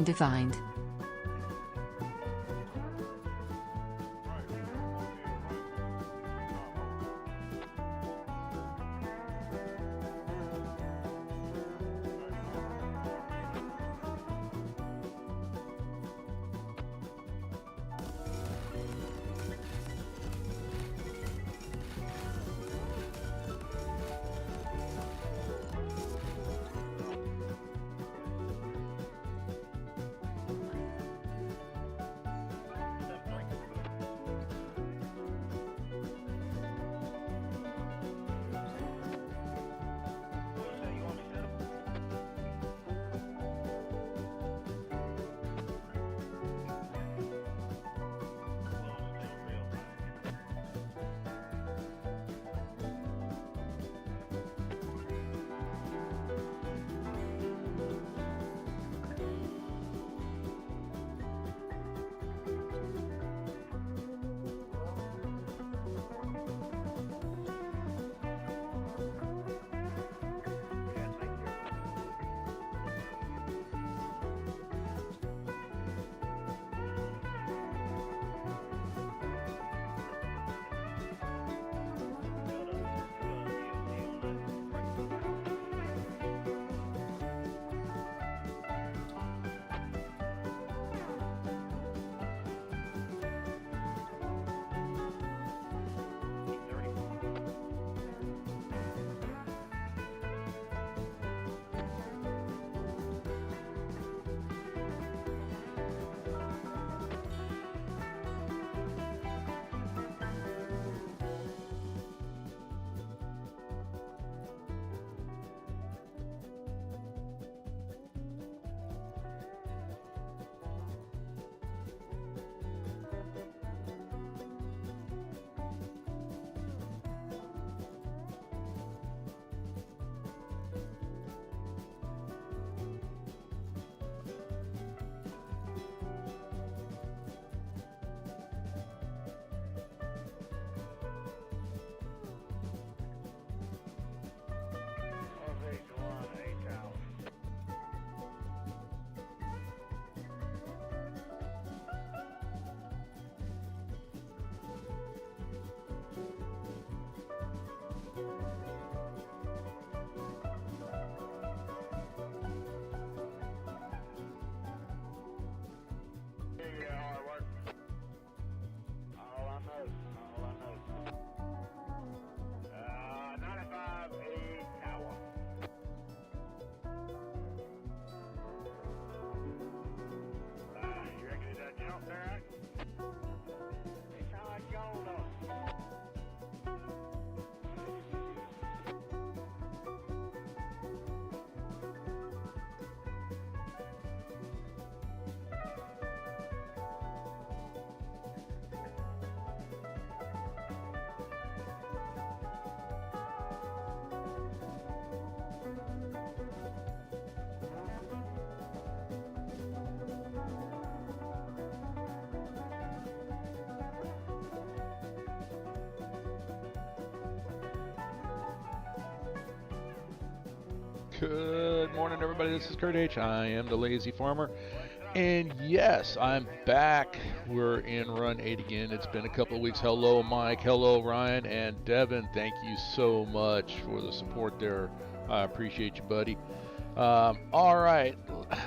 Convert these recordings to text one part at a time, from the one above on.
undefined. Good morning, everybody. This is Kurt H. I am the Lazy Farmer. And yes, I'm back. We're in Run8 again. It's been a couple of weeks. Hello, Mike. Hello, Ryan. And Devin, thank you so much for the support there. I appreciate you, buddy. All right.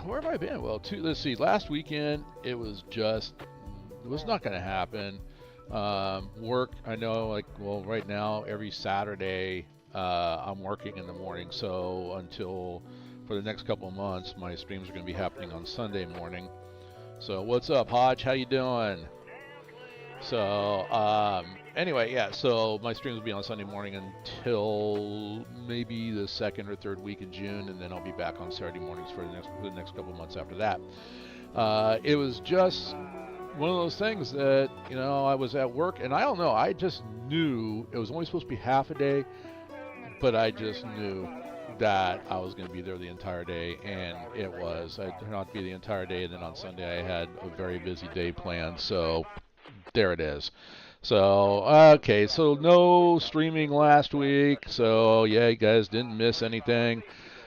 Where have I been? Well, let's see. Last weekend, it was not going to happen. Work, I know, right now, every Saturday, I'm working in the morning, so for the next couple of months, my streams are going to be happening on Sunday morning. So what's up, Hodge? How you doing? So anyway, yeah, so my streams will be on Sunday morning until maybe the second or third week of June, and then I'll be back on Saturday mornings for the next couple of months after that. It was just one of those things that, I was at work, and I don't know, I just knew it was only supposed to be half a day, but I just knew that I was going to be there the entire day, and it was. I turned out to be the entire day, and then on Sunday I had a very busy day planned, so there it is. So, okay, so no streaming last week, so yeah, you guys didn't miss anything.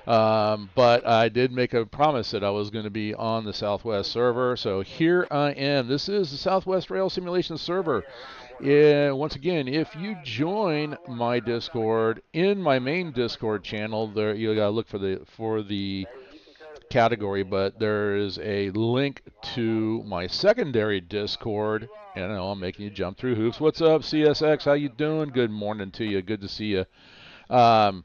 But I did make a promise that I was going to be on the Southwest server. So here I am. This is the Southwest Rail Simulation server. Yeah, once again, if you join my Discord in my main Discord channel, there you gotta look for the category, but there is a link to my secondary Discord. And I know I'm making you jump through hoops. What's up, CSX? How you doing? Good morning to you. Good to see you. Um,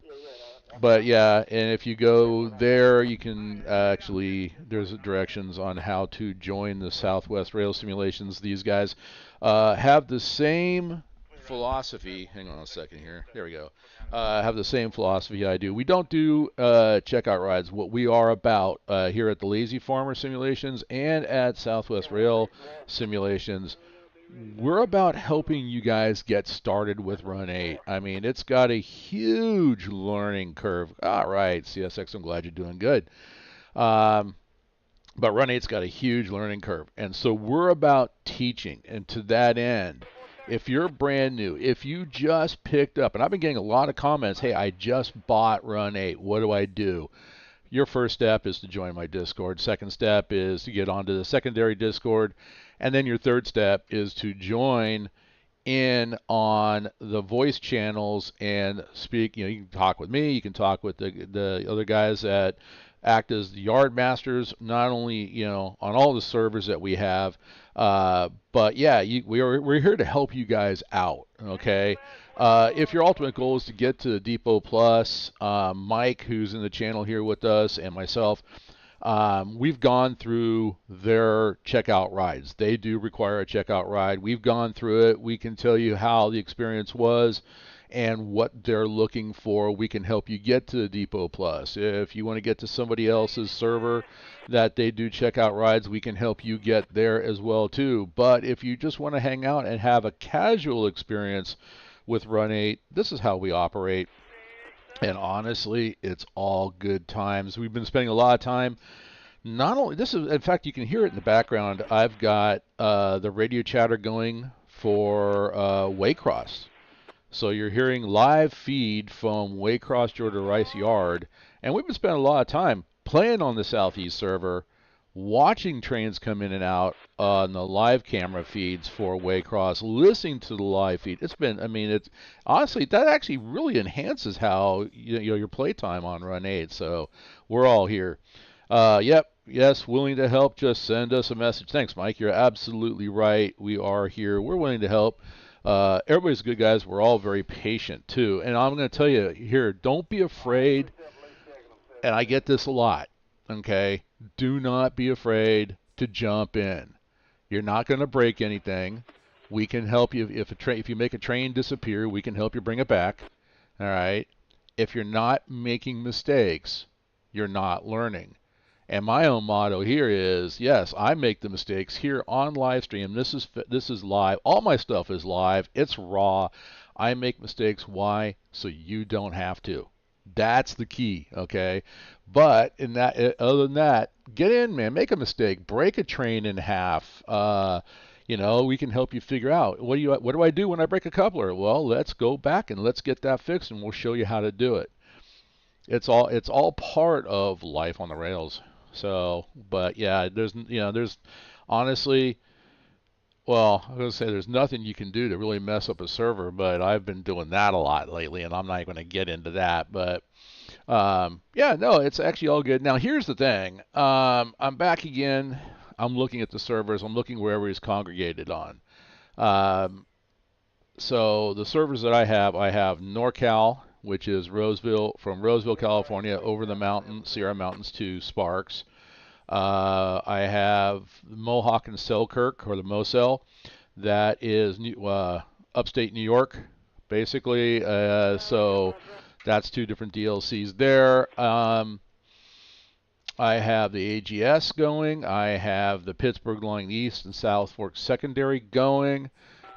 but yeah, and if you go there, you can actually, there's directions on how to join the Southwest Rail Simulations. These guys have the same philosophy. Hang on a second here. There we go. Have the same philosophy I do. We don't do checkout rides. What we are about here at the Lazy Farmer Simulations and at Southwest Rail Simulations, we're about helping you guys get started with Run8. I mean, it's got a huge learning curve. All right, CSX, I'm glad you're doing good. But Run8's got a huge learning curve. And so we're about teaching. And to that end, if you're brand new, if you just picked up, and I've been getting a lot of comments, hey, I just bought Run8. What do I do? Your first step is to join my Discord. Second step is to get onto the secondary Discord. And then your third step is to join in on the voice channels and speak. You know, you can talk with me, you can talk with the other guys that act as the yard masters, not only, you know, on all the servers that we have, but yeah, we're here to help you guys out, okay? If your ultimate goal is to get to Depot Plus, Mike, who's in the channel here with us, and myself, we've gone through their checkout rides. They do require a checkout ride. We've gone through it. We can tell you how the experience was and what they're looking for. We can help you get to the Depot Plus. If you want to get to somebody else's server that they do checkout rides, we can help you get there as well too. But if you just want to hang out and have a casual experience with Run8, this is how we operate. And honestly, it's all good times. We've been spending a lot of time. Not only this is, in fact, you can hear it in the background. I've got the radio chatter going for Waycross. So you're hearing live feed from Waycross Georgia Rice Yard, and we've been spending a lot of time playing on the Southeast server, watching trains come in and out on the live camera feeds for Waycross, listening to the live feed. It's been, I mean, it's honestly, that actually really enhances how you know your playtime on Run8. So we're all here. Yep, yes, willing to help. Just send us a message. Thanks, Mike. You're absolutely right. We are here. We're willing to help. Everybody's good, guys. We're all very patient too. And I'm going to tell you here, don't be afraid. And I get this a lot. Okay, do not be afraid to jump in. You're not going to break anything. We can help you if you make a train disappear. We can help you bring it back. All right. If you're not making mistakes, you're not learning. And my own motto here is, yes, I make the mistakes here on live stream. This is live. All my stuff is live. It's raw. I make mistakes. Why? So you don't have to. That's the key, okay? But in that, other than that, get in, man. Make a mistake. Break a train in half. You know, we can help you figure out what do I do when I break a coupler? Well, let's go back and let's get that fixed, and we'll show you how to do it. It's all part of life on the rails. So, but yeah, there's honestly, well, I was gonna say there's nothing you can do to really mess up a server, but I've been doing that a lot lately, and I'm not going to get into that. But yeah, no, it's actually all good. Now, here's the thing. I'm back again. I'm looking at the servers. I'm looking where everybody's congregated on. So the servers that I have NorCal, which is from Roseville, California, over the mountain, Sierra Mountains to Sparks. I have Mohawk and Selkirk, or the Mosel, that is upstate New York, basically. So that's two different DLCs there. I have the AGS going. I have the Pittsburgh Line East and South Fork Secondary going.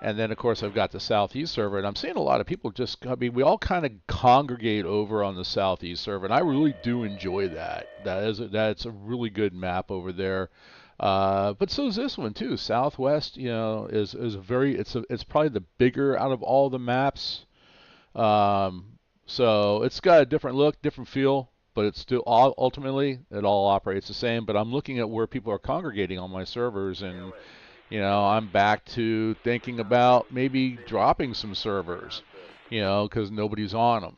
And then, of course, I've got the Southeast server. And I'm seeing a lot of people we all kind of congregate over on the Southeast server. And I really do enjoy that. That's a really good map over there. But so is this one, too. Southwest, you know, is it's probably the bigger out of all the maps. So it's got a different look, different feel. but it's still ultimately it all operates the same. But I'm looking at where people are congregating on my servers, and I'm back to thinking about maybe dropping some servers, because nobody's on them.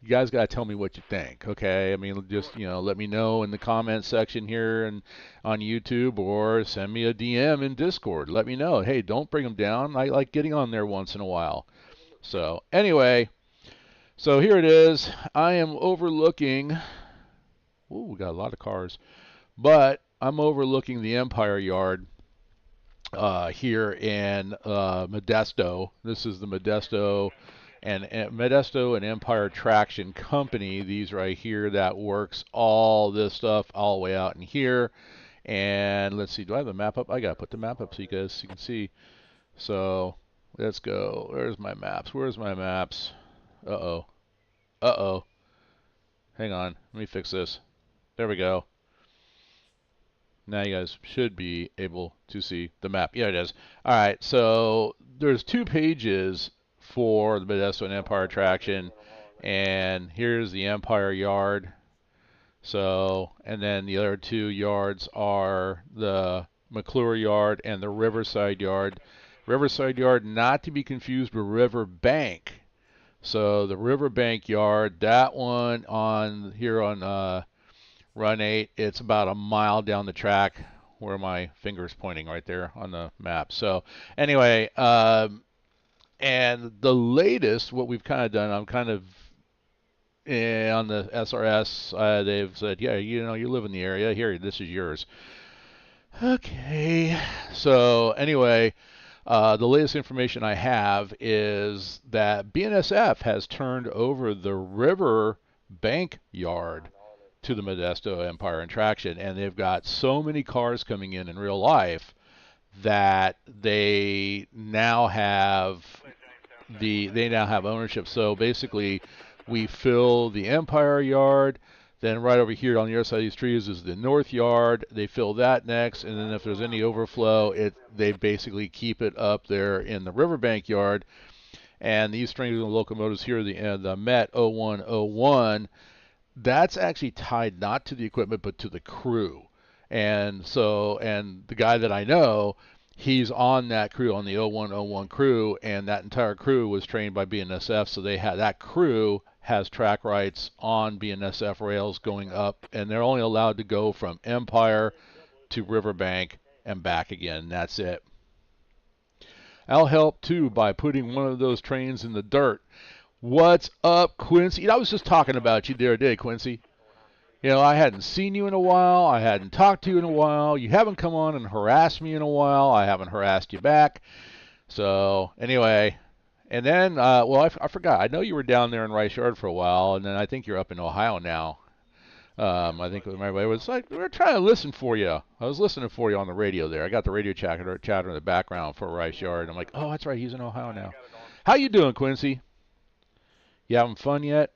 You guys got to tell me what you think, okay? I mean, just, let me know in the comment section here and on YouTube, or send me a DM in Discord. Let me know. Hey, don't bring them down. I like getting on there once in a while. So, anyway, so here it is. I am overlooking, ooh, we got a lot of cars, but I'm overlooking the Empire Yard here in Modesto. This is the Modesto and Empire Traction Company. These right here that works all this stuff all the way out in here. And let's see, do I have the map up? I gotta put the map up so you guys can see. So let's go. Where's my maps? Where's my maps? Uh-oh. Uh-oh. Hang on. Let me fix this. There we go. Now you guys should be able to see the map. Yeah, it is. All right, so there's 2 pages for the Modesto and Empire Traction, and here's the Empire Yard. So, and then the other 2 yards are the McClure Yard and the Riverside Yard. Riverside Yard, not to be confused with Riverbank. So the Riverbank Yard, that one on here on Run8, it's about a mile down the track where my finger's pointing right there on the map. So anyway, and the latest, what we've kind of done, I'm kind of on the SRS, they've said, yeah, you live in the area. Here, this is yours. Okay. So anyway, the latest information I have is that BNSF has turned over the Riverbank Yard to the Modesto Empire and Traction, and they've got so many cars coming in real life that they now have ownership. So basically, we fill the Empire Yard, then right over here on the other side of these trees is the North Yard. They fill that next, and then if there's any overflow, they basically keep it up there in the Riverbank Yard. And these strings and locomotives here, the Met 0101, that's actually tied not to the equipment but to the crew. And the guy that I know, he's on that crew, on the 0101 crew, and that entire crew was trained by BNSF, so that crew has track rights on BNSF rails going up, and they're only allowed to go from Empire to Riverbank and back again. That's it. I'll help too by putting one of those trains in the dirt. What's up, Quincy? I was just talking about you the other day, Quincy. I hadn't seen you in a while. I hadn't talked to you in a while. You haven't come on and harassed me in a while. I haven't harassed you back. So, anyway. And then, I forgot. I know you were down there in Rice Yard for a while, and then I think you're up in Ohio now. I think everybody was like, we were trying to listen for you. I was listening for you on the radio there. I got the radio chatter in the background for Rice Yard. I'm like, oh, that's right. He's in Ohio now. How you doing, Quincy? You having fun yet?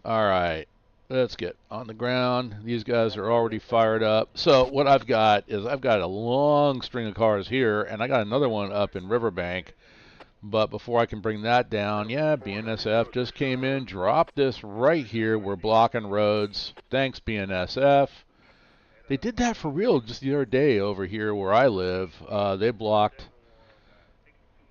All right, let's get on the ground. These guys are already fired up. So what I've got is I've got a long string of cars here, and I got another one up in Riverbank. But before I can bring that down, yeah, BNSF just came in, dropped this right here. We're blocking roads. Thanks, BNSF. They did that for real just the other day over here where I live. They blocked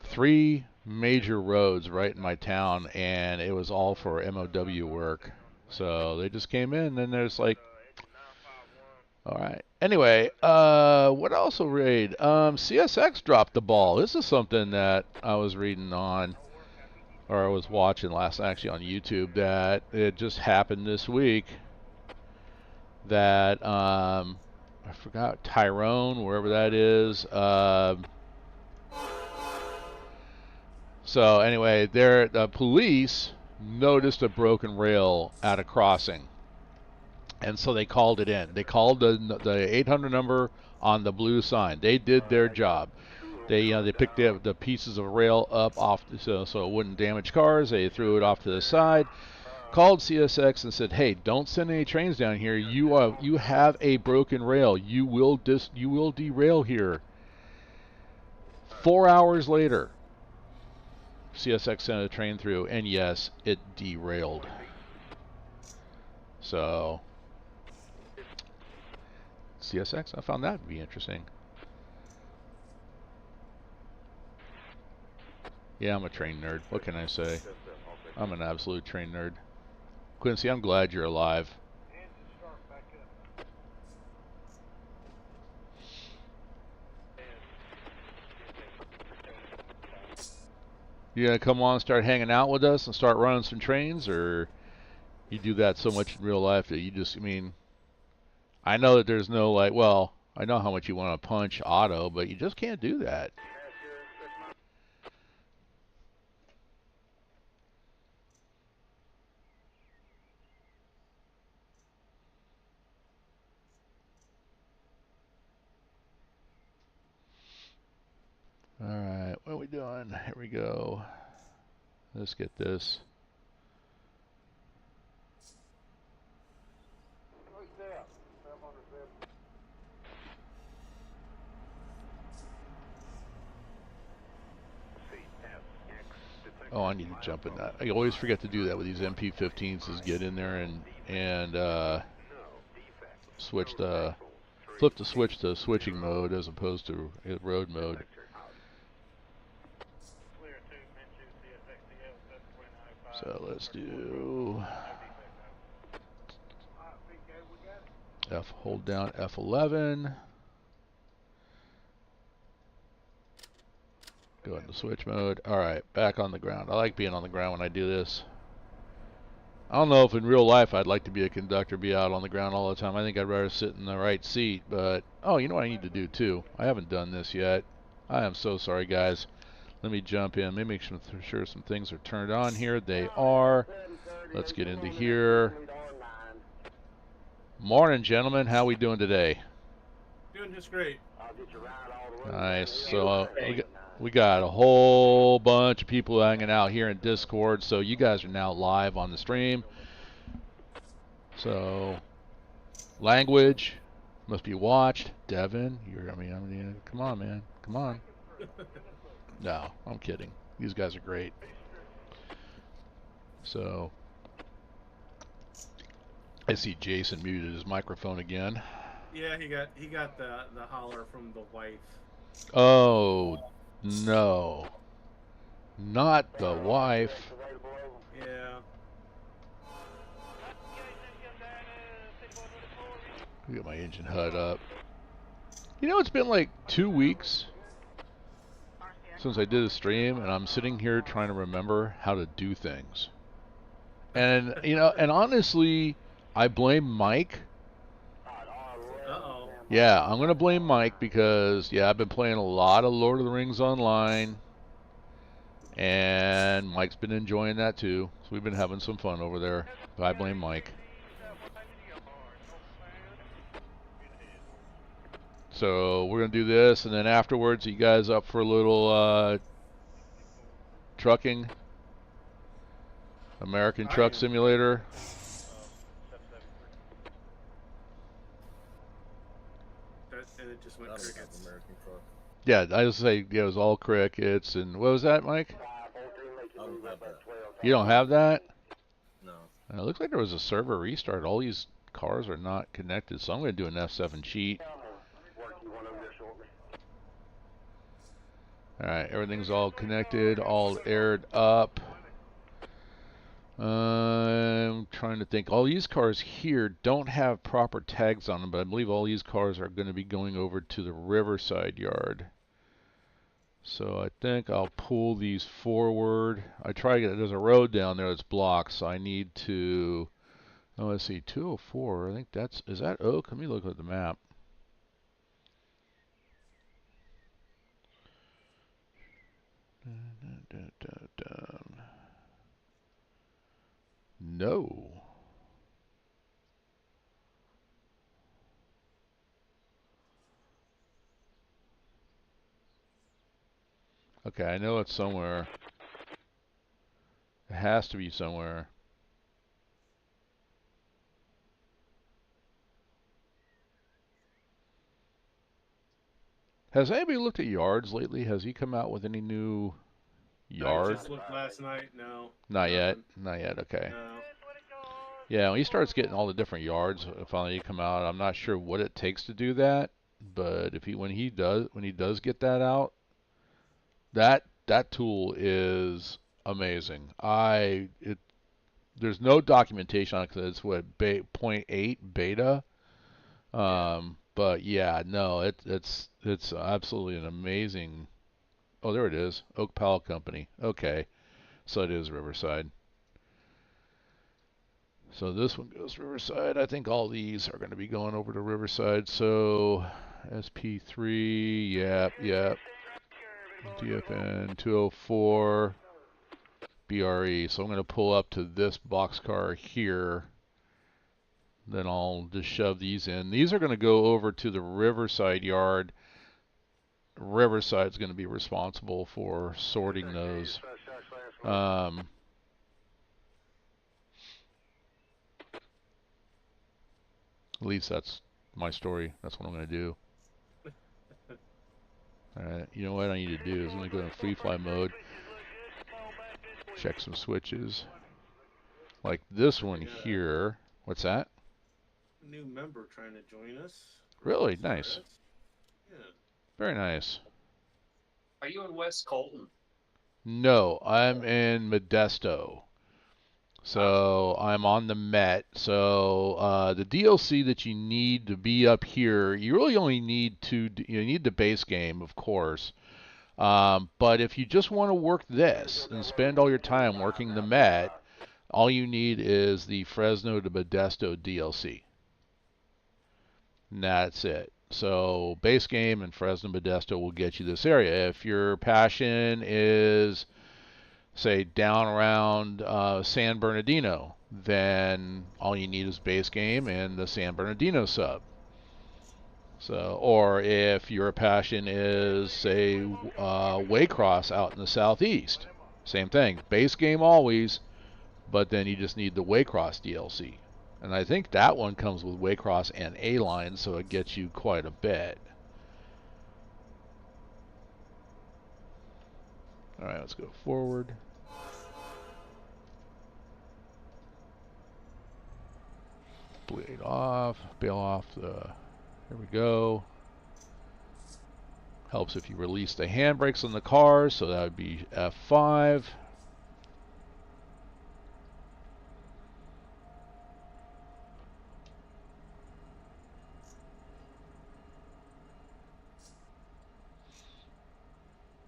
3 major roads right in my town, and it was all for MOW work. So they just came in, and there's like, all right. Anyway, what else will read? CSX dropped the ball. This is something that I was reading on, or I was watching last night actually on YouTube, that it just happened this week. That I forgot, Tyrone, wherever that is. So anyway, the police noticed a broken rail at a crossing, and so they called it in. They called the 800 number on the blue sign. They did their job. They picked the pieces of rail up off so it wouldn't damage cars. They threw it off to the side. Called CSX and said, "Hey, don't send any trains down here. You have a broken rail. You will derail here." 4 hours later. CSX sent a train through, and yes, it derailed. So, CSX, I found that to be interesting. Yeah, I'm a train nerd. What can I say? I'm an absolute train nerd. Quincy, I'm glad you're alive. You gonna come on and start hanging out with us and start running some trains, or you do that so much in real life that you just, I mean, I know that there's no like, well, I know how much you want to punch Otto, but you just can't do that. Alright, what are we doing? Here we go. Let's get this. Oh, I need to jump in that. I always forget to do that with these MP15s, is get in there and switch the, flip the switch to switching mode as opposed to road mode. So let's do hold down F11. Go into switch mode. Alright, back on the ground. I like being on the ground when I do this. I don't know if in real life I'd like to be a conductor, be out on the ground all the time. I think I'd rather sit in the right seat, but, oh, you know what I need to do too? I haven't done this yet. I am so sorry, guys. Let me jump in. Let me make sure some things are turned on here. They are. Let's get into here. Morning, gentlemen. How we doing today? Doing just great. Nice. So we got a whole bunch of people hanging out here in Discord. So you guys are now live on the stream. So language must be watched. Devin, I mean, come on, man. Come on. No, I'm kidding. These guys are great. So I see Jason muted his microphone again. Yeah, he got the holler from the wife. Oh no, not the wife. Yeah. Let me get my engine HUD up. You know, it's been like 2 weeks since I did a stream, and I'm sitting here trying to remember how to do things. And you know, and honestly, I blame Mike. Uh-oh. Yeah, I'm gonna blame Mike because yeah, I've been playing a lot of Lord of the Rings online, and Mike's been enjoying that too. So we've been having some fun over there. But I blame Mike. So we're gonna do this, and then afterwards, you guys up for a little trucking? American Truck Simulator. And it just went crickets. Yeah, I was say yeah, it was all crickets. And what was that, Mike? I don't have that. You don't have that? No. It looks like there was a server restart. All these cars are not connected, so I'm going to do an F7 cheat. Alright, everything's all connected, all aired up. I'm trying to think. All these cars here don't have proper tags on them, but I believe all these cars are going to be going over to the Riverside yard. So I think I'll pull these forward. There's a road down there that's blocked, so I need to, oh, let's see, 204. I think is that Oak? Let me look at the map. No. Okay, I know it's somewhere. It has to be somewhere. Has anybody looked at yards lately? Has he come out with any new yard? I just looked last night. No. Not nothing. yet. Not yet. Okay. No. Yeah, when he starts getting all the different yards finally come out, I'm not sure what it takes to do that, but if when he does get that out, that tool is amazing. There's no documentation on it because it's what 0.8 beta. But yeah, no, it's absolutely an amazing. Oh, there it is, Oak Pallet Company. Okay, so it is Riverside. So this one goes Riverside. I think all these are going to be going over to Riverside. So SP3, yep. DFN 204 BRE. So I'm going to pull up to this boxcar here. Then I'll just shove these in. These are going to go over to the Riverside yard. Riverside's going to be responsible for sorting those. At least that's my story. That's what I'm going to do. Alright, you know what I need to do is I'm going to go in free fly mode. Check some switches. Like this one here. What's that? New member trying to join us. Really? Nice. Yeah. Very nice. Are you in West Colton? No, I'm in Modesto. So I'm on the Met. So the DLC that you need to be up here, you really only need you need the base game, of course. But if you just want to work this and spend all your time working the Met, all you need is the Fresno to Modesto DLC. And that's it. So base game and Fresno Modesto will get you this area. If your passion is, say, down around San Bernardino, then all you need is base game and the San Bernardino sub. So, or if your passion is, say, Waycross out in the southeast, same thing, base game always, but then you just need the Waycross DLC. And I think that one comes with Waycross and A-Line, so it gets you quite a bit. Alright, let's go forward. Blade off, bail off the... There we go. Helps if you release the handbrakes on the car, so that would be F5.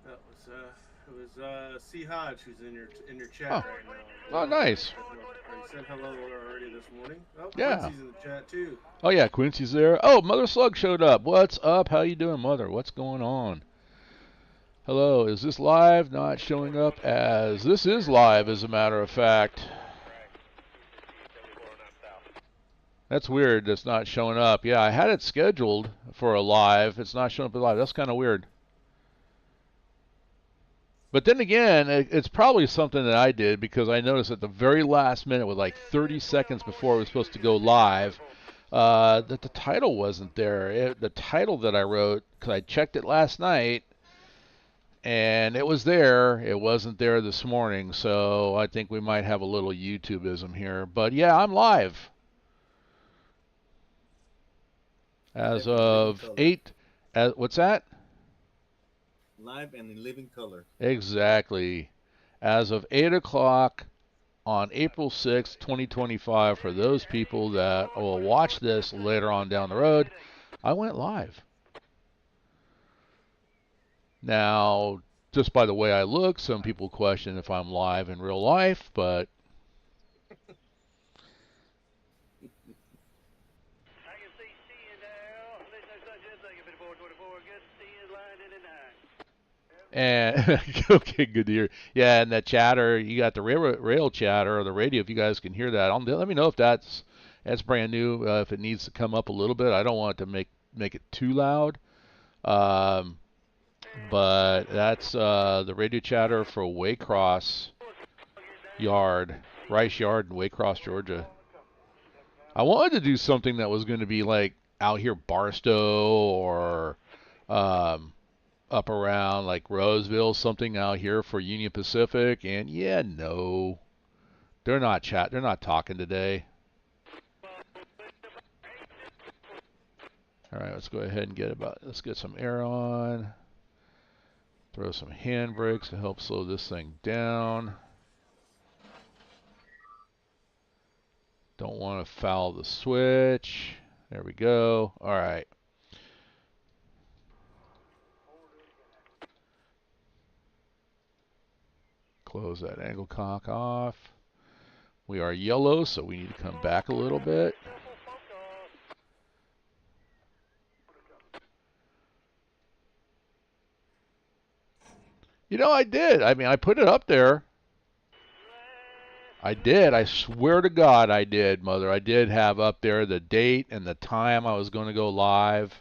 It was C. Hodge who's in your chat right now. Oh, nice. He said hello already this morning. Oh, yeah. Quincy's in the chat too. Oh yeah, Quincy's there. Oh, Mother Slug showed up. What's up? How you doing, Mother? What's going on? Hello. Is this live? Not showing up as this is live, as a matter of fact. That's weird. That's not showing up. Yeah, I had it scheduled for a live. It's not showing up as live. That's kind of weird. But then again, it's probably something that I did because I noticed at the very last minute, with like 30 seconds before it was supposed to go live, that the title wasn't there. The title that I wrote, because I checked it last night, and it was there. It wasn't there this morning, so I think we might have a little YouTubeism here. But yeah, I'm live. As of 8, what's that? Live and in living color. Exactly. As of 8 o'clock on April 6th, 2025, for those people that will watch this later on down the road, I went live. Now, just by the way I look, some people question if I'm live in real life, but... And okay, good to hear. Yeah, and that chatter, you got the rail chatter or the radio. If you guys can hear that, let me know if that's brand new. If it needs to come up a little bit, I don't want it to make it too loud. But that's the radio chatter for Waycross Yard, Rice Yard in Waycross, Georgia. I wanted to do something that was going to be like out here Barstow or up around like Roseville, something out here for Union Pacific, and yeah, no, they're not they're not talking today. All right, let's go ahead and let's get some air on. Throw some handbrakes to help slow this thing down. Don't want to foul the switch. There we go. All right. Close that angle cock off. We are yellow, so we need to come back a little bit. You know, I did. I mean, I put it up there. I did. I swear to God I did, Mother. I did have up there the date and the time I was going to go live.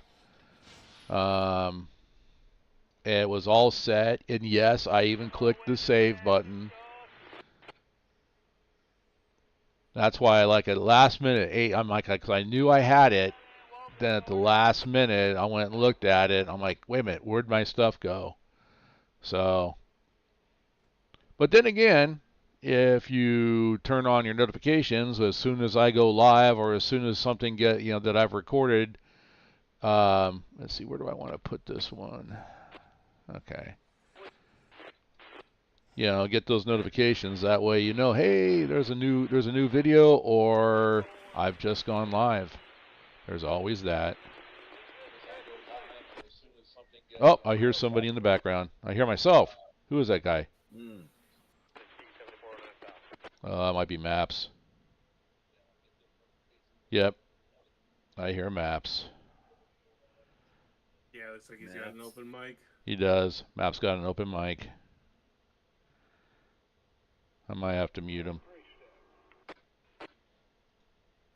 It was all set. And yes, I even clicked the save button. That's why I like at last minute, I'm like, because I knew I had it. Then at the last minute, I went and looked at it. I'm like, wait a minute, where'd my stuff go? So, but then again, if you turn on your notifications as soon as I go live or as soon as something that I've recorded, let's see, where do I want to put this one? Okay. You know, get those notifications. That way, you know, hey, there's a new video, or I've just gone live. There's always that. Oh, I hear somebody in the background. I hear myself. Who is that guy? That might be Maps. Yep. I hear Maps. Yeah, looks like he's got an open mic. He does. Maps got an open mic. I might have to mute him.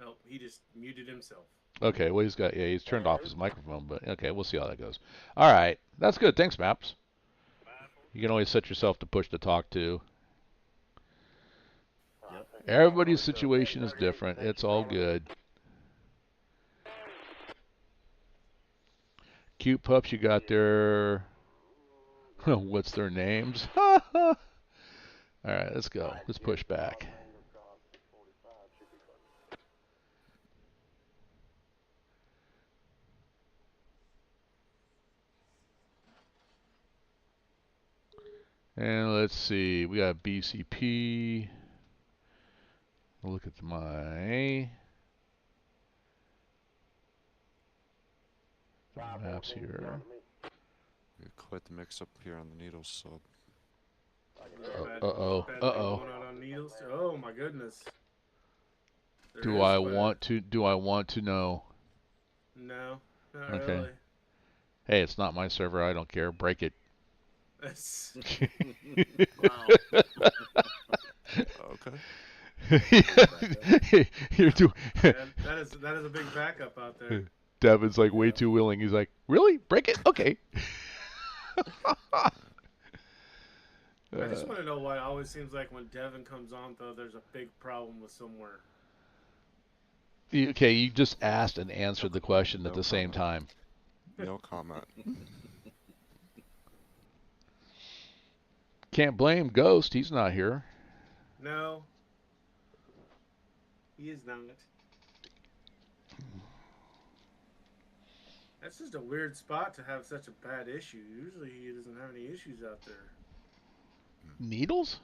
Oh, he just muted himself. Okay, well he's turned off his microphone, but okay, we'll see how that goes. All right, that's good. Thanks, Maps. You can always set yourself to push to talk to. Yep. Everybody's situation is different. It's all good. Cute pups you got there. What's their names? All right, let's go. Let's push back. And let's see. We got BCP. Look at my maps here. Quite the mix-up here on the needles sub. Uh-oh. Uh-oh. Oh my goodness. Do I want to know? No, not okay. Really. Hey, it's not my server. I don't care. Break it. Wow. Okay. You're too. that is a big backup out there. Devin's like way too willing. He's like, really? Break it? Okay. I just want to know why it always seems like when Devin comes on, though, there's a big problem with somewhere. Okay, you just asked and answered the question at the same time. No comment. Can't blame Ghost. He's not here. No. He is not. That's just a weird spot to have such a bad issue. Usually he doesn't have any issues out there. Needles?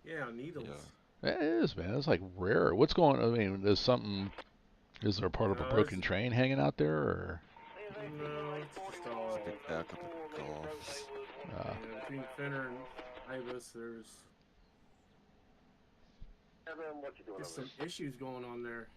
Yeah, needles. Yeah. That is, man. That's like rare. What's going on? I mean, is there a part of a broken train hanging out there, or? No, it's just all... It's a big backup of golf. Between Finner and Ibis, there's some issues going on there.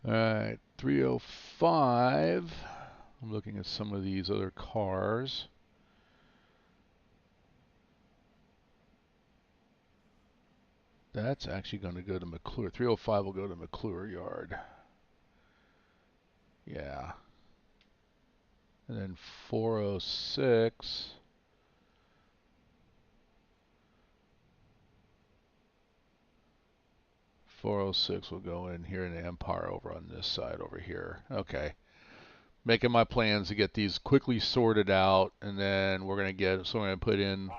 All right, 305. I'm looking at some of these other cars. That's actually going to go to McClure. 305 will go to McClure Yard. Yeah. And then 406. 406 will go in here in Empire over on this side over here. Okay. Making my plans to get these quickly sorted out, and then we're going to put in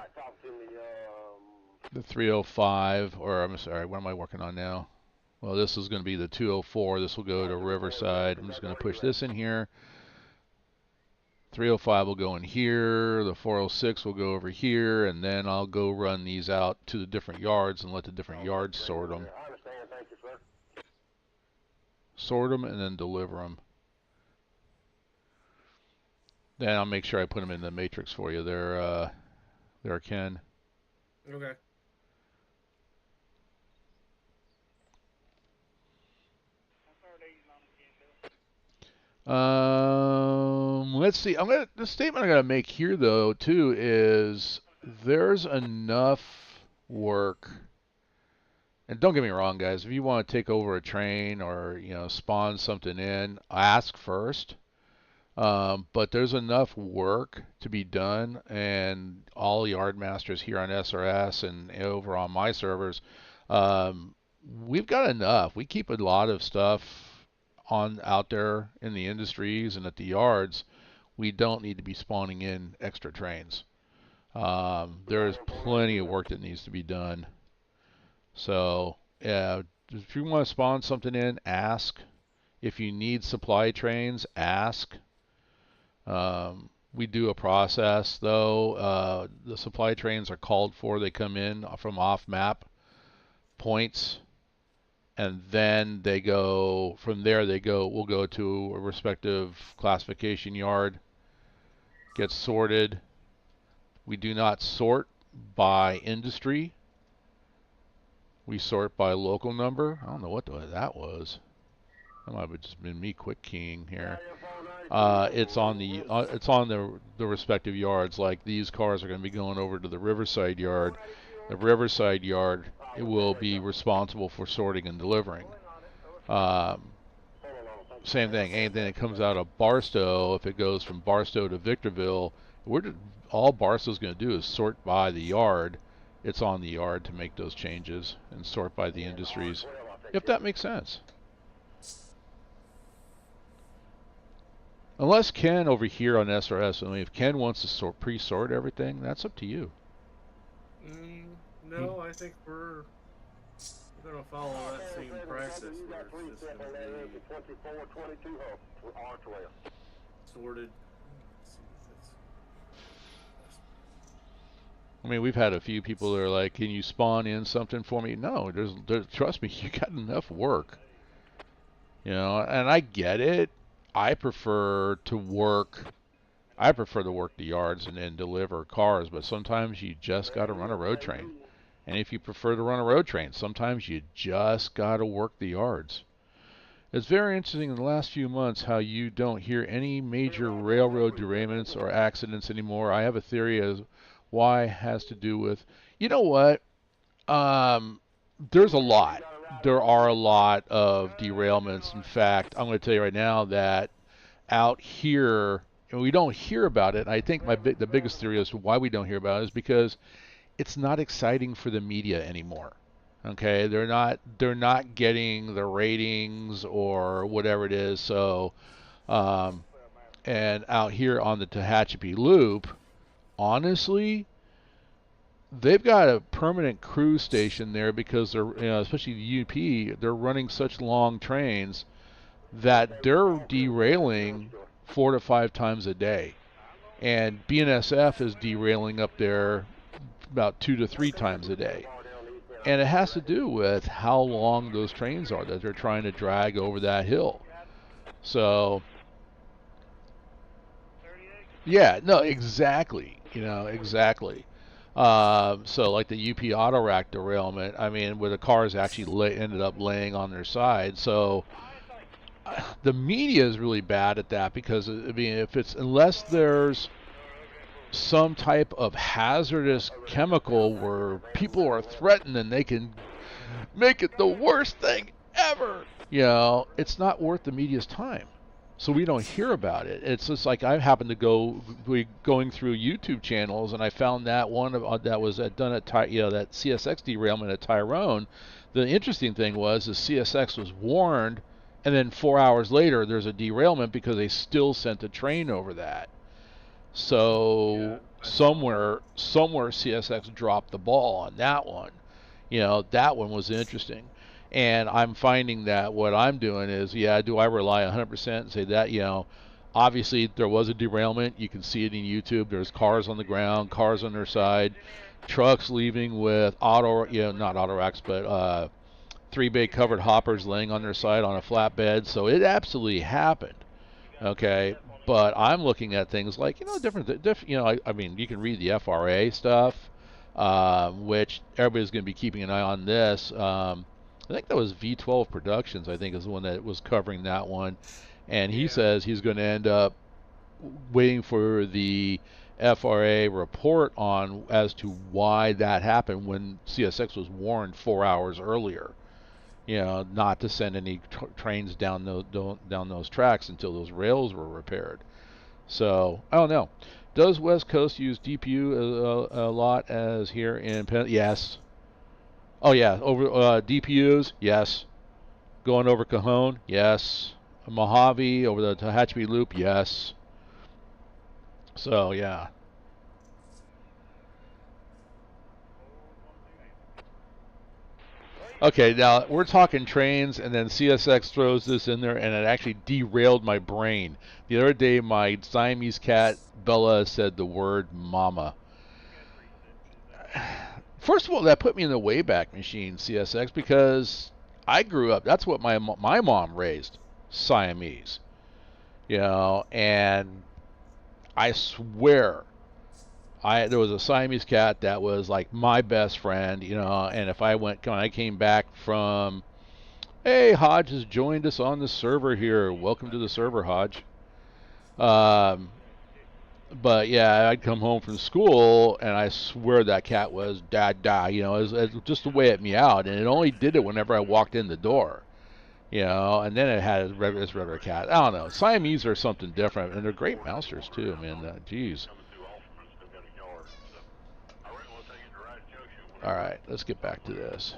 the 305, or I'm sorry, what am I working on now? Well, this is going to be the 204. This will go to Riverside. I'm just going to push this in here. 305 will go in here. The 406 will go over here, and then I'll go run these out to the different yards and let the different yards sort them. Sort them and then deliver them. Then I'll make sure I put them in the matrix for you there, Ken. Okay. Let's see. The statement I'm gonna make here though too is there's enough work. And don't get me wrong, guys. If you want to take over a train or spawn something in, ask first. But there's enough work to be done, and all yard masters here on SRS and over on my servers, we've got enough. We keep a lot of stuff out there in the industries and at the yards. We don't need to be spawning in extra trains. There's plenty of work that needs to be done. So if you want to spawn something in, ask. If you need supply trains, ask. We do a process though. The supply trains are called for. They come in from off-map points, and then they go from there. We'll go to a respective classification yard, get sorted. We do not sort by industry. We sort by local number. I don't know what that was. That might have just been me quick keying here. It's on the respective yards. Like these cars are going to be going over to the Riverside yard. The Riverside yard, it will be responsible for sorting and delivering. Same thing. Anything that comes out of Barstow, if it goes from Barstow to Victorville, all Barstow's going to do is sort by the yard. It's on the yard to make those changes and sort by the industries, if that makes sense. Unless Ken over here on SRS, I mean, if Ken wants to pre-sort everything, that's up to you. No, I think we're going to follow that same process. Where it's just going to be sorted. I mean, we've had a few people that are like, "Can you spawn in something for me?" No, trust me, you got enough work. And I get it. I prefer to work the yards and then deliver cars, but sometimes you just got to run a road train. And if you prefer to run a road train, sometimes you just got to work the yards. It's very interesting in the last few months how you don't hear any major railroad derailments or accidents anymore. I have a theory as why it has to do with, you know what? There's a lot. There are a lot of derailments. In fact, I'm going to tell you right now that out here, and we don't hear about it. I think the biggest theory as to why we don't hear about it is because it's not exciting for the media anymore. Okay, they're not getting the ratings or whatever it is. So, and out here on the Tehachapi Loop, honestly, they've got a permanent crew station there because they're, especially the UP, they're running such long trains that they're derailing 4 to 5 times a day, and BNSF is derailing up there about 2 to 3 times a day. And it has to do with how long those trains are that they're trying to drag over that hill. So, yeah, no, exactly. Exactly. So like the UP auto rack derailment, I mean, where the cars actually ended up laying on their side. So the media is really bad at that because, I mean, unless there's some type of hazardous chemical where people are threatened and they can make it the worst thing ever, it's not worth the media's time. So we don't hear about it. It's just like I happened to going through YouTube channels, and I found that one that was done at that CSX derailment at Tyrone. The interesting thing was the CSX was warned, and then 4 hours later there's a derailment because they still sent a train over that. So somewhere CSX dropped the ball on that one. You know, that one was interesting. And I'm finding that what I'm doing is, yeah, do I rely 100% and say that, you know, obviously there was a derailment. You can see it in YouTube. There's cars on the ground, cars on their side, trucks leaving with not auto racks, but 3-bay covered hoppers laying on their side on a flatbed. So it absolutely happened. Okay, but I'm looking at things like, you know, I mean, you can read the FRA stuff, which everybody's going to be keeping an eye on this. I think that was V12 Productions, I think, is the one that was covering that one. And he says he's going to end up waiting for the FRA report on as to why that happened when CSX was warned 4 hours earlier. You know, not to send any trains down those tracks until those rails were repaired. So, I don't know. Does West Coast use DPU a lot as here in Penn? Yes. Oh, yeah. Over DPUs? Yes. Going over Cajon? Yes. Mojave over the Tehachapi Loop? Yes. So, yeah. Okay, now we're talking trains, and then CSX throws this in there, and it actually derailed my brain. The other day, my Siamese cat, Bella, said the word mama. First of all, that put me in the Wayback Machine, CSX, because I grew up, that's what my mom raised, Siamese. You know, and I swear, there was a Siamese cat that was like my best friend, you know, and when I came back from, hey, Hodge has joined us on the server here. Welcome to the server, Hodge. But yeah, I'd come home from school, and I swear that cat was da, you know, it was just the way it meowed, and it only did it whenever I walked in the door, you know, and then it had this regular cat. I don't know. Siamese are something different, and they're great mousers too, man. Geez. All right, let's get back to this.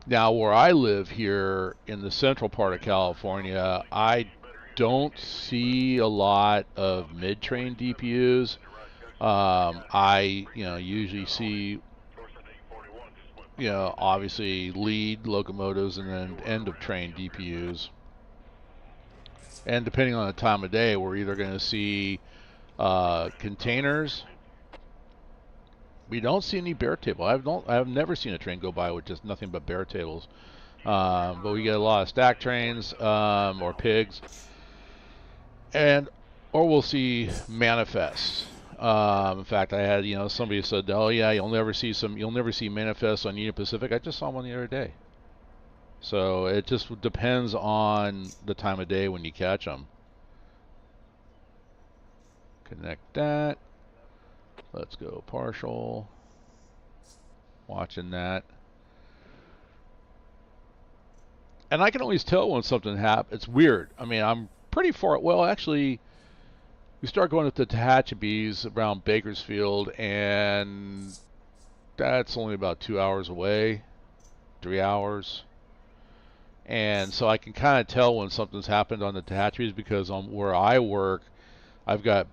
Now, where I live here in the central part of California, I don't see a lot of mid-train DPUs. I, usually see, obviously lead locomotives and then end-of-train DPUs. And depending on the time of day, we're either going to see containers. We don't see any bare table. I've never seen a train go by with just nothing but bare tables. But we get a lot of stack trains or pigs, or we'll see manifests. In fact, I had somebody said, "Oh yeah, you'll never see manifests on Union Pacific." I just saw one the other day. So it just depends on the time of day when you catch them. Connect that. Let's go partial. Watching that. And I can always tell when something happens. It's weird. I mean, I'm pretty far. Well, actually, we start going up to Tehachapis around Bakersfield, and that's only about 2 hours away, 3 hours. And so I can kind of tell when something's happened on the Tehachapis because on where I work, I've got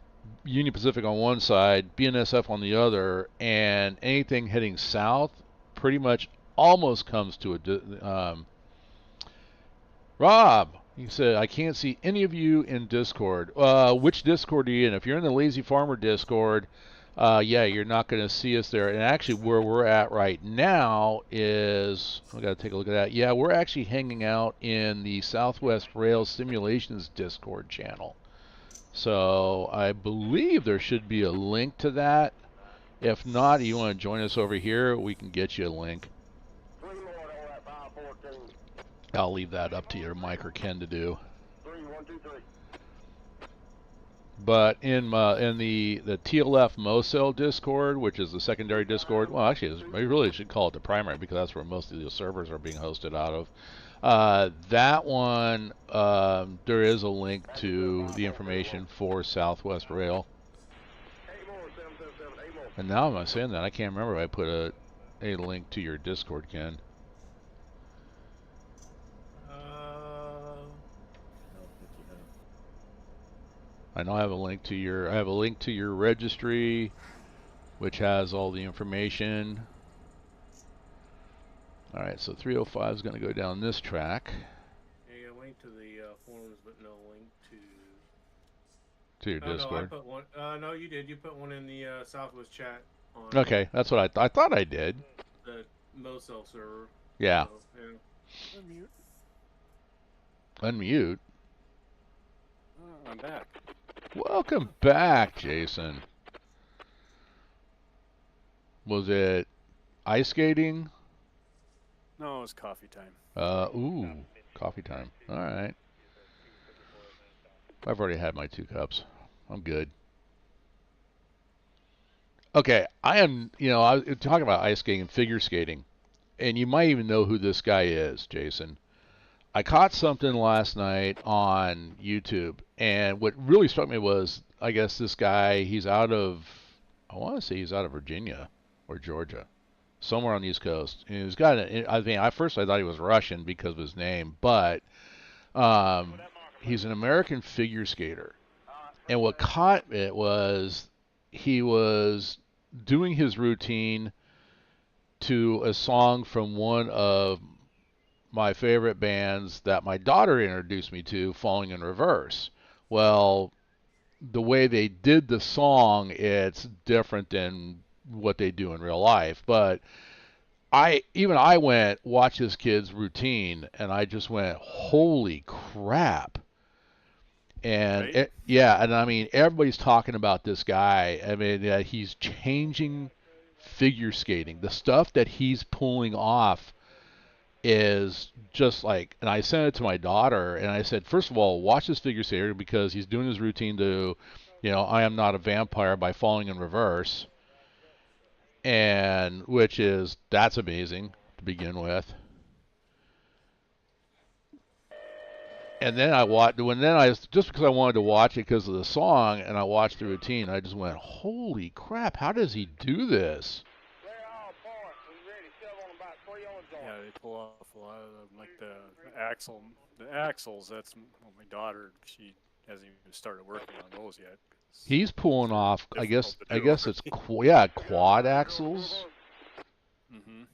Union Pacific on one side, BNSF on the other, and anything heading south pretty much almost comes to a... Rob, he said, I can't see any of you in Discord. Which Discord are you in? If you're in the Lazy Farmer Discord, yeah, you're not going to see us there. And actually where we're at right now is... I've got to take a look at that. Yeah, we're actually hanging out in the Southwest Rail Simulations Discord channel. So I believe there should be a link to that. If not, you want to join us over here, we can get you a link. I'll leave that up to your Mike or Ken to do. But in the TLF Mosel Discord, which is the secondary Discord, well, actually, we really should call it the primary because that's where most of the servers are being hosted out of. That one, there is a link to the information for Southwest Rail. And now am I saying that? I can't remember if I put a link to your Discord, Ken. I don't think you have. I know I have a link to your registry, which has all the information. All right, so 305 is going to go down this track. Yeah, link to the forums, but no link to your Discord. No, I put one. No, you did. You put one in the Southwest chat. On Okay, that's what I thought I did. The Mosel server. Yeah. So, yeah. Unmute. I'm back. Welcome back, Jason. Was it ice skating? No, it was coffee time. Ooh, coffee time. All right. I've already had my 2 cups. I'm good. Okay, I am, I was talking about ice skating and figure skating, and you might even know who this guy is, Jason. I caught something last night on YouTube, and what really struck me was, I guess this guy, I want to say he's out of Virginia or Georgia, somewhere on the East Coast. And he's got, I mean, at first I thought he was Russian because of his name, but he's an American figure skater. And what caught it was he was doing his routine to a song from one of my favorite bands that my daughter introduced me to, Falling in Reverse. Well, the way they did the song, it's different than what they do in real life. But I went, watch this kid's routine, and I just went, holy crap. And Right? yeah, and I mean, everybody's talking about this guy. I mean, he's changing figure skating. The stuff that he's pulling off is just like, and I sent it to my daughter, and I said, first of all, watch this figure skater because he's doing his routine to, I Am Not a Vampire by Falling in Reverse, and that's amazing to begin with. And then just because I wanted to watch it because of the song, and I watched the routine, I just went, holy crap, how does he do this? Yeah, they pull off a lot of them, like the axles. That's my daughter. She hasn't even started working on those yet. He's pulling off, I guess difficult it's quad axles. Mm-hmm.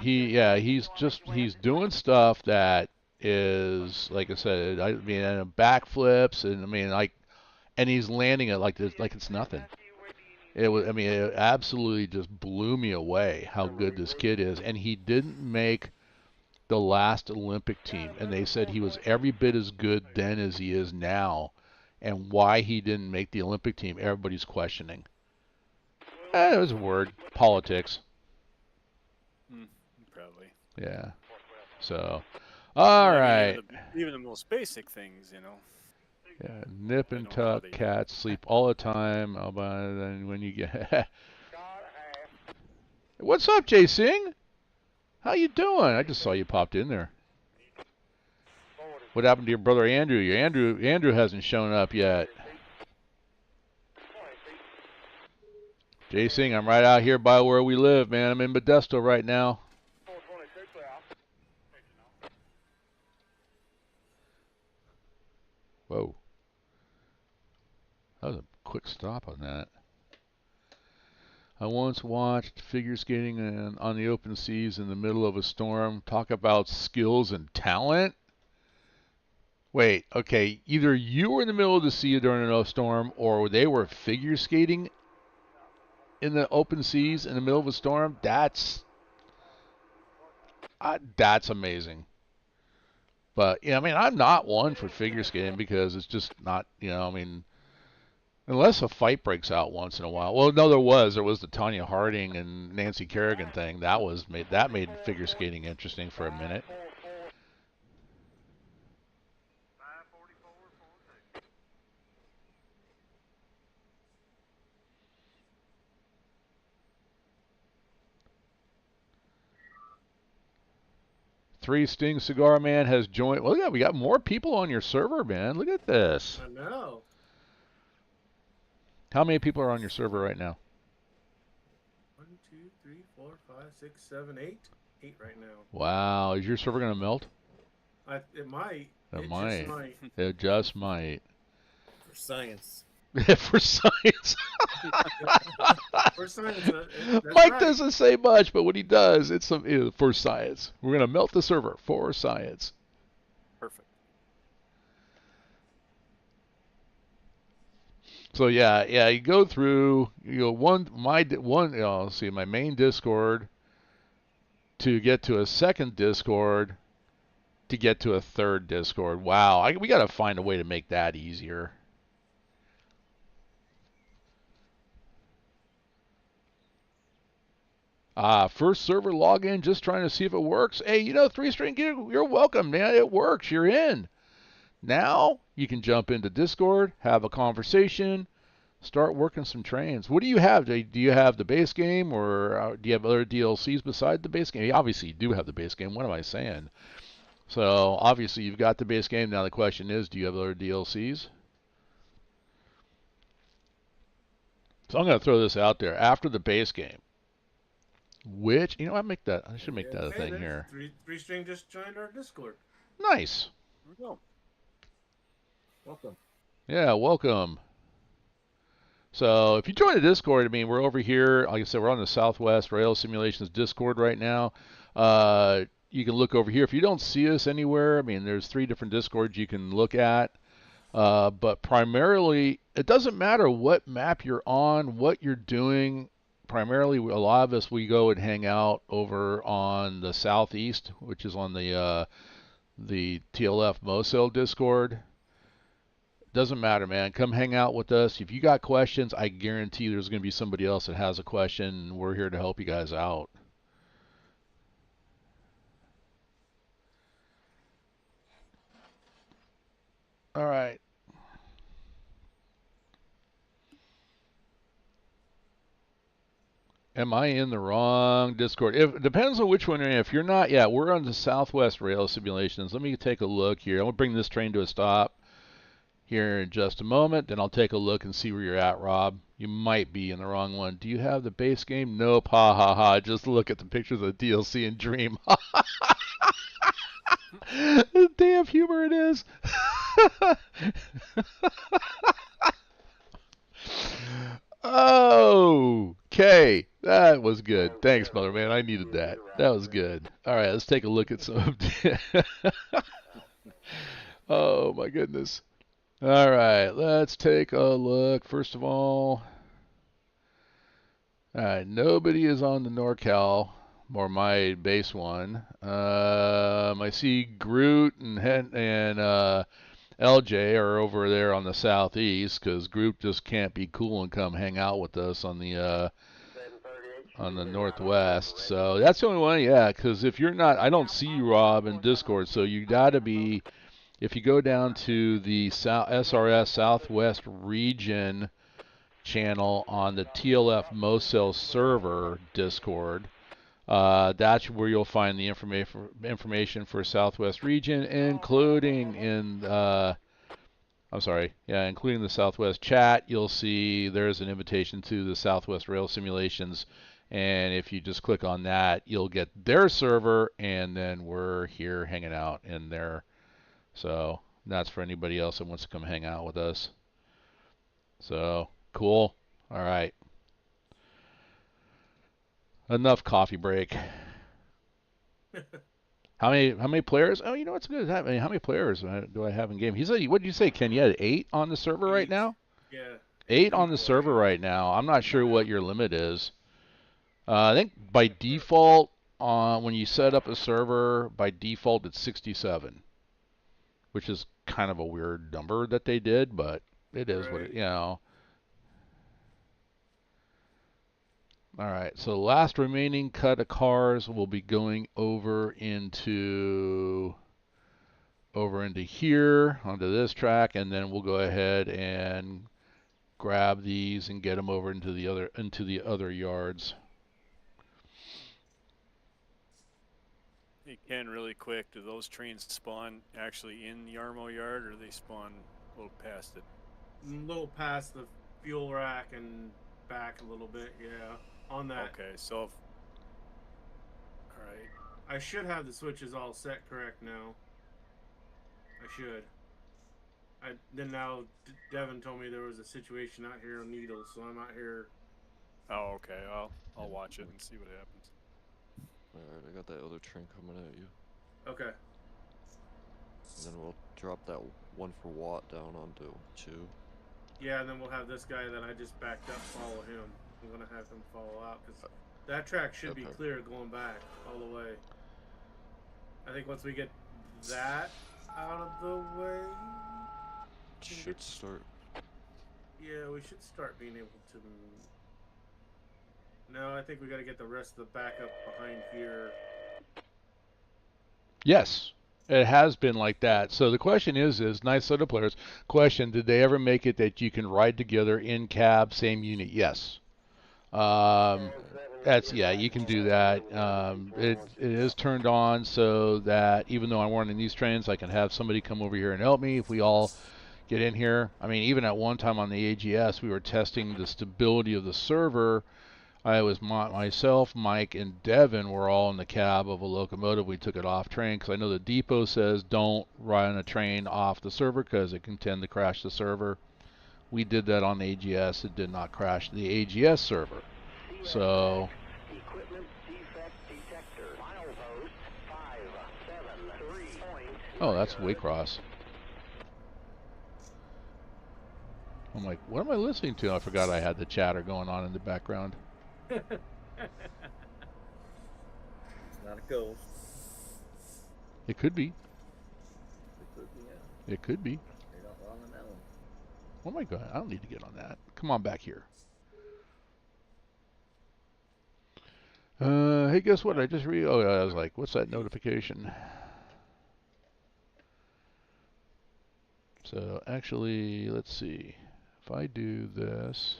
He's doing stuff that is, like I said, I mean, backflips, and I mean, and he's landing it like it's nothing. It absolutely just blew me away how good this kid is, and he didn't make the last Olympic team, and they said he was every bit as good then as he is now, and why he didn't make the Olympic team, everybody's questioning. It was a word, politics. Probably. Yeah. So, all right. Even the most basic things, Yeah, nip and tuck, cats sleep all the time. Then when you get, what's up, Jay Singh? How you doing? I just saw you popped in there. What happened to your brother Andrew? Andrew hasn't shown up yet. Jay Singh, I'm right out here by where we live, man. I'm in Modesto right now. Whoa. That was a quick stop on that. I once watched figure skating on the open seas in the middle of a storm. Talk about skills and talent. Wait, okay, either you were in the middle of the sea during a storm, or they were figure skating in the open seas in the middle of a storm. That's amazing. But yeah, I mean, I'm not one for figure skating because it's just not, I mean, unless a fight breaks out once in a while. Well, no, there was the Tanya Harding and Nancy Kerrigan thing. That made figure skating interesting for a minute. Three Sting Cigar Man has joined. Well, yeah, we got more people on your server, man. Look at this. I know. How many people are on your server right now? 1, 2, 3, 4, 5, 6, 7, 8. 8 right now. Wow, is your server gonna melt? It might. It Just might. might. It just might. For science. For science. For science, that's Mike right. doesn't say much, but when he does, it's for science. We're gonna melt the server for science. Perfect. So yeah, you go through, let's see, my main Discord to get to a second Discord to get to a third Discord. Wow, we got to find a way to make that easier. First server login, just trying to see if it works. Hey, 3-string, you're welcome, man. It works. You're in. Now you can jump into Discord, have a conversation, start working some trains. What do you have? Do you have the base game, or do you have other DLCs beside the base game? Obviously, you do have the base game. What am I saying? So, obviously, you've got the base game. Now the question is, do you have other DLCs? So I'm going to throw this out there. After the base game, which, I should make that a thing here. 3-string just joined our Discord. Nice. Here we go. Welcome. Yeah, welcome. So if you join the Discord, we're over here. Like I said, we're on the Southwest Rail Simulations Discord right now. You can look over here. If you don't see us anywhere, there's 3 different Discords you can look at. But primarily, it doesn't matter what map you're on, what you're doing. Primarily, a lot of us, we go and hang out over on the Southeast, which is on the TLF Mosel Discord. Doesn't matter, man. Come hang out with us. If you got questions, I guarantee there's going to be somebody else that has a question, and we're here to help you guys out. All right. Am I in the wrong Discord? It depends on which one you're in. If you're not, we're on the Southwest Rail Simulations. Let me take a look here. I'm going to bring this train to a stop here in just a moment. Then I'll take a look and see where you're at, Rob. You might be in the wrong one. Do you have the base game? Nope. Ha ha ha. Just look at the pictures of the DLC and dream. Damn humor it is. Okay. That was good. Thanks, Mother Man. I needed that. That was good. All right, let's take a look at some. Oh, my goodness. All right, let's take a look. First of all right, nobody is on the NorCal or my base one. I see Groot and LJ are over there on the southeast because Groot just can't be cool and come hang out with us on the northwest. So that's the only one, because if you're not, I don't see you, Rob, in Discord, so you got to be. If you go down to the SRS Southwest Region channel on the TLF Mosel server Discord, that's where you'll find the information for Southwest Region, including including the Southwest chat. You'll see there's an invitation to the Southwest Rail Simulations, and if you just click on that, you'll get their server, and then we're here hanging out in there. So that's for anybody else that wants to come hang out with us. So cool. All right. Enough coffee break. How many players? Oh, it's good. How many players do I have in game? What did you say, Ken? You had 8 on the server right now? Yeah. 8 on the server right now. I'm not sure what your limit is. I think by default, when you set up a server, by default it's 67. Which is kind of a weird number that they did, but it is what it, All right, so the last remaining cut of cars will be going over into here, onto this track, and then we'll go ahead and grab these and get them over into the other yards. Hey, Ken, really quick, do those trains spawn actually in the Yarmo yard, or they spawn a little past it? A little past the fuel rack and back a little bit, yeah. On that. Okay, so if, all right. I should have the switches all set correct now. I should. Then now Devin told me there was a situation out here on Needles, so I'm out here. Oh, okay. I'll watch it and see what happens. Alright, I got that other train coming at you. Okay. And then we'll drop that one for Watt down onto 2. Yeah, and then we'll have this guy that I just backed up follow him. I'm gonna have him follow out because that track should be clear going back all the way. I think once we get that out of the way, Should start. yeah, we should start being able to. No, I think we got to get the rest of the backup behind here. Yes, it has been like that. So the question is nice set of players. Question: did they ever make it that you can ride together in cab, same unit? Yes. That's you can do that. It is turned on so that even though I'm running these trains, I can have somebody come over here and help me if we all get in here. I mean, even at one time on the AGS, we were testing the stability of the server. I was myself, Mike, and Devin were all in the cab of a locomotive. We took it off train because I know the depot says don't run a train off the server because it can tend to crash the server. We did that on the AGS. It did not crash the AGS server. So. Oh, that's Waycross. I'm like, what am I listening to? I forgot I had the chatter going on in the background. It's not a ghost. It could be. It could be, yeah. It could be. You're not wrong on that one. Oh my god, I don't need to get on that. Come on back here. Hey, guess what? I just oh, I was like, what's that notification? So actually, let's see. If I do this.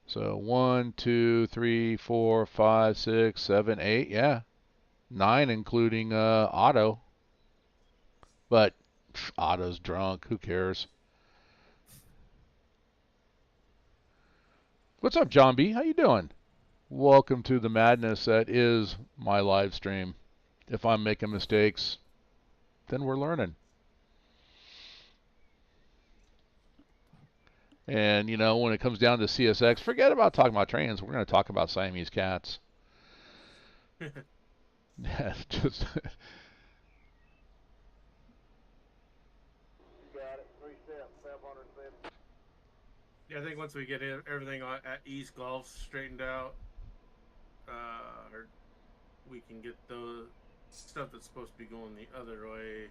So 1, 2, 3, 4, 5, 6, 7, 8. Yeah. 9 including Otto. But Otto's drunk. Who cares? What's up, John B? How you doing? Welcome to the madness that is my live stream. If I'm making mistakes, then we're learning. And, you know, when it comes down to CSX, forget about talking about trains. We're going to talk about Siamese cats. Yeah, just... Yeah, I think once we get everything at East Gulf straightened out, we can get the stuff that's supposed to be going the other way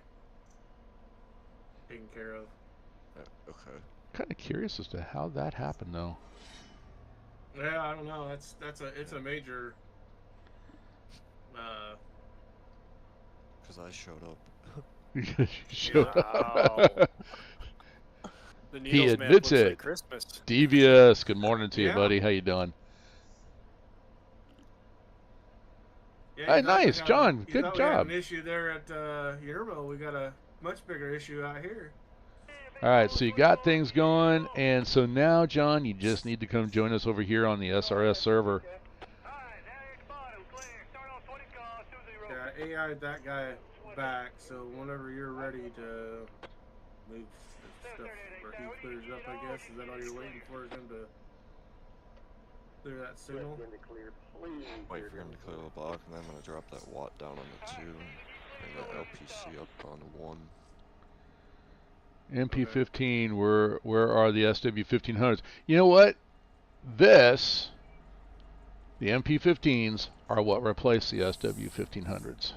taken care of. Okay. Kind of curious as to how that happened, though. Yeah, I don't know. It's a major. Because I showed up. Shut Wow. up. The He Needles map admits looks it. like Christmas. Devious. Good morning to you, Yeah. buddy. How you doing? Yeah, Hey, you thought we nice, had- John. you Good thought we had job. an issue there at Yermo. We got a much bigger issue out here. All right, so you got things going, and so now, John, you just need to come join us over here on the SRS server. Yeah, AI'd that guy back, so whenever you're ready to move stuff where he clears up, I guess. Is that all you're waiting for? Is him to clear that signal? Wait for him to clear the block, and then I'm going to drop that Watt down onto 2. And that LPC up onto 1. MP15, where are the SW1500s? You know what? The MP15s are what replace the SW1500s.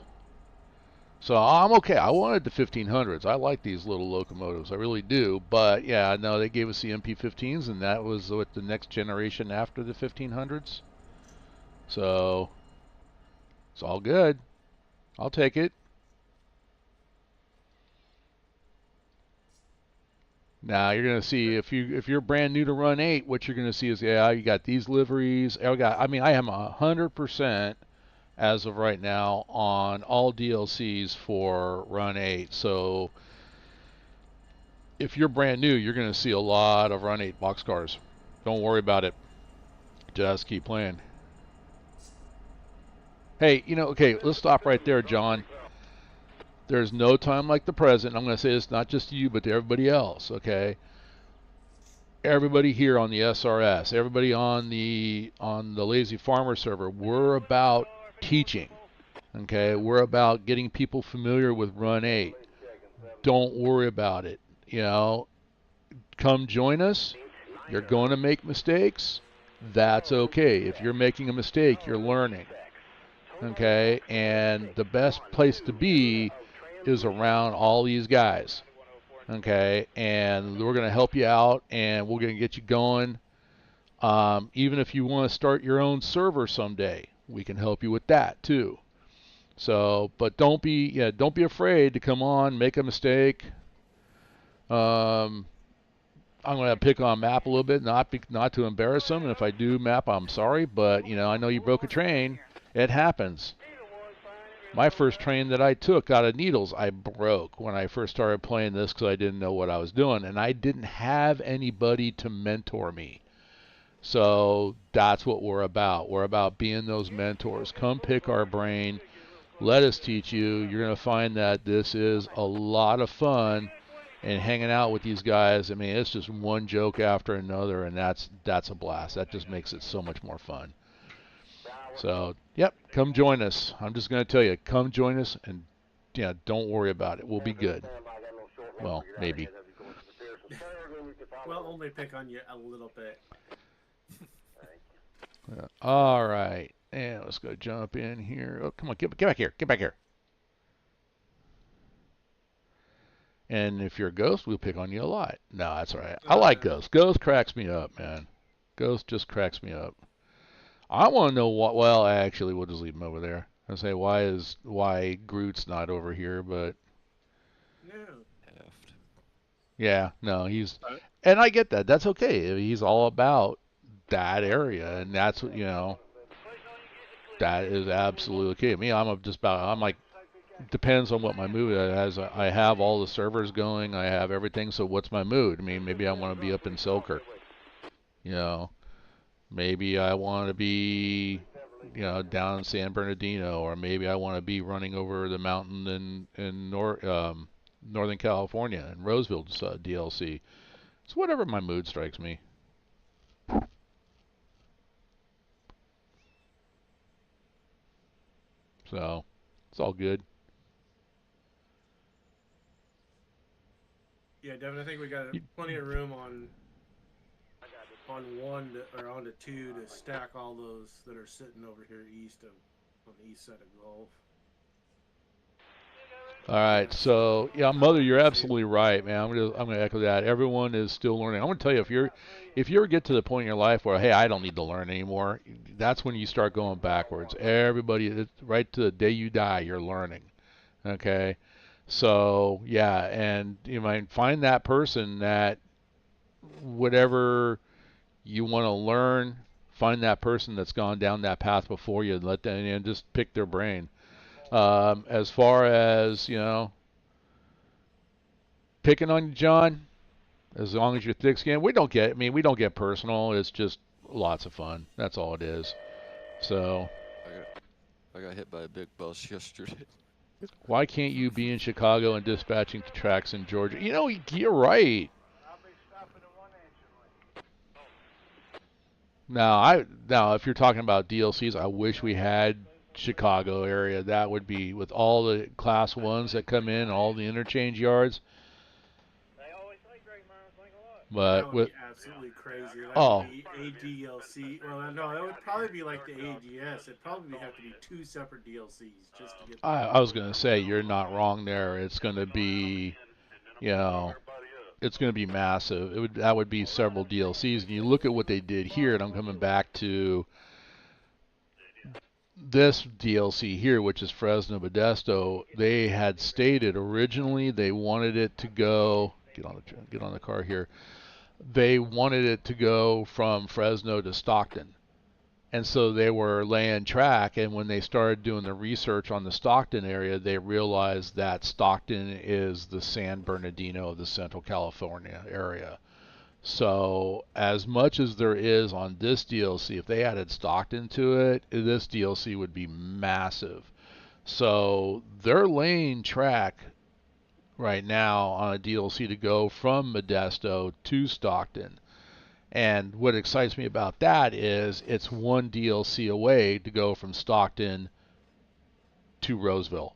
So I'm okay. I wanted the 1500s. I like these little locomotives. I really do. But yeah, no, they gave us the MP15s, and that was what the next generation after the 1500s. So it's all good. I'll take it. Now you're gonna see if you're brand new to Run 8, what you're gonna see is you got these liveries. I am 100% as of right now on all DLCs for Run 8. So if you're brand new, you're going to see a lot of Run 8 boxcars. Don't worry about it. Just keep playing. Hey, you know, okay, let's stop right there, John. There's no time like the present. I'm going to say this not just to you, but to everybody else, okay? Everybody here on the SRS, everybody on the TheLazyFarmer server, we're about teaching, okay? We're about getting people familiar with Run 8. Don't worry about it, you know? Come join us. You're going to make mistakes. That's okay. If you're making a mistake, you're learning. Okay? And the best place to be is around all these guys. Okay? And we're going to help you out, and we're going to get you going. Even if you want to start your own server someday, we can help you with that too. So, but don't be afraid to come on, make a mistake. I'm going to pick on Map a little bit, not to embarrass him. And if I do, Map, I'm sorry. But, you know, I know you broke a train. It happens. My first train that I took out of Needles, I broke when I first started playing this because I didn't know what I was doing. And I didn't have anybody to mentor me. So that's what we're about. We're about being those mentors. Come pick our brain. Let us teach you. You're going to find that this is a lot of fun. And hanging out with these guys, I mean, it's just one joke after another, and that's a blast. That just makes it so much more fun. So, yep, come join us. I'm just going to tell you, come join us, and yeah, don't worry about it. We'll be good. Well, maybe. We'll only pick on you a little bit. All right, and let's go jump in here. Oh, come on, get back here. Get back here. And if you're a Ghost, we'll pick on you a lot. No, that's all right. I like Ghost. Ghost cracks me up, man. Ghost just cracks me up. I want to know what. Well, actually, we'll just leave him over there. I'll say why Groot's not over here, but yeah, no, he's, and I get that. That's okay. He's all about that area, and that's what, you know. That is absolutely okay. Me, I'm like. Depends on what my mood is. I have all the servers going. I have everything. So what's my mood? I mean, maybe I want to be up in Selkirk. You know, maybe I want to be, you know, down in San Bernardino, or maybe I want to be running over the mountain in Northern California in Roseville's DLC. It's whatever my mood strikes me. So it's all good. Yeah, Devin, I think we got plenty of room on one or on the two to stack all those that are sitting over here on the east side of Gulf. All right, so yeah, Mother, you're absolutely right, man. I'm gonna echo that. Everyone is still learning. I'm gonna tell you, if you ever get to the point in your life where, hey, I don't need to learn anymore, that's when you start going backwards. Everybody, right to the day you die, you're learning. Okay. So yeah, and you might find that person that whatever you want to learn, find that person that's gone down that path before you, and let them, and just pick their brain. As far as, you know, picking on you, John, as long as you're thick-skinned, we don't get personal. It's just lots of fun. That's all it is. So I got hit by a big bus yesterday. Why can't you be in Chicago and dispatching to tracks in Georgia? You know, you're right. Now, if you're talking about DLCs, I wish we had Chicago area. That would be, with all the class 1s that come in, all the interchange yards. But that would be absolutely crazy. That would be a DLC. Well, no, that would probably be like the AGS. It'd probably have to be 2 separate DLCs just to get. I was going to say, you're not wrong there. It's going to be, you know, it's going to be massive. That would be several DLCs. And you look at what they did here, and I'm coming back to this DLC here, which is Fresno Modesto. They had stated originally they wanted it to go. Get on the car here. They wanted it to go from Fresno to Stockton, And so they were laying track, and when they started doing the research on the Stockton area, they realized that Stockton is the San Bernardino of the Central California area. So as much as there is on this DLC, if they added Stockton to it, this DLC would be massive. So they're laying track right now on a DLC to go from Modesto to Stockton. And what excites me about that is it's one DLC away to go from Stockton to Roseville.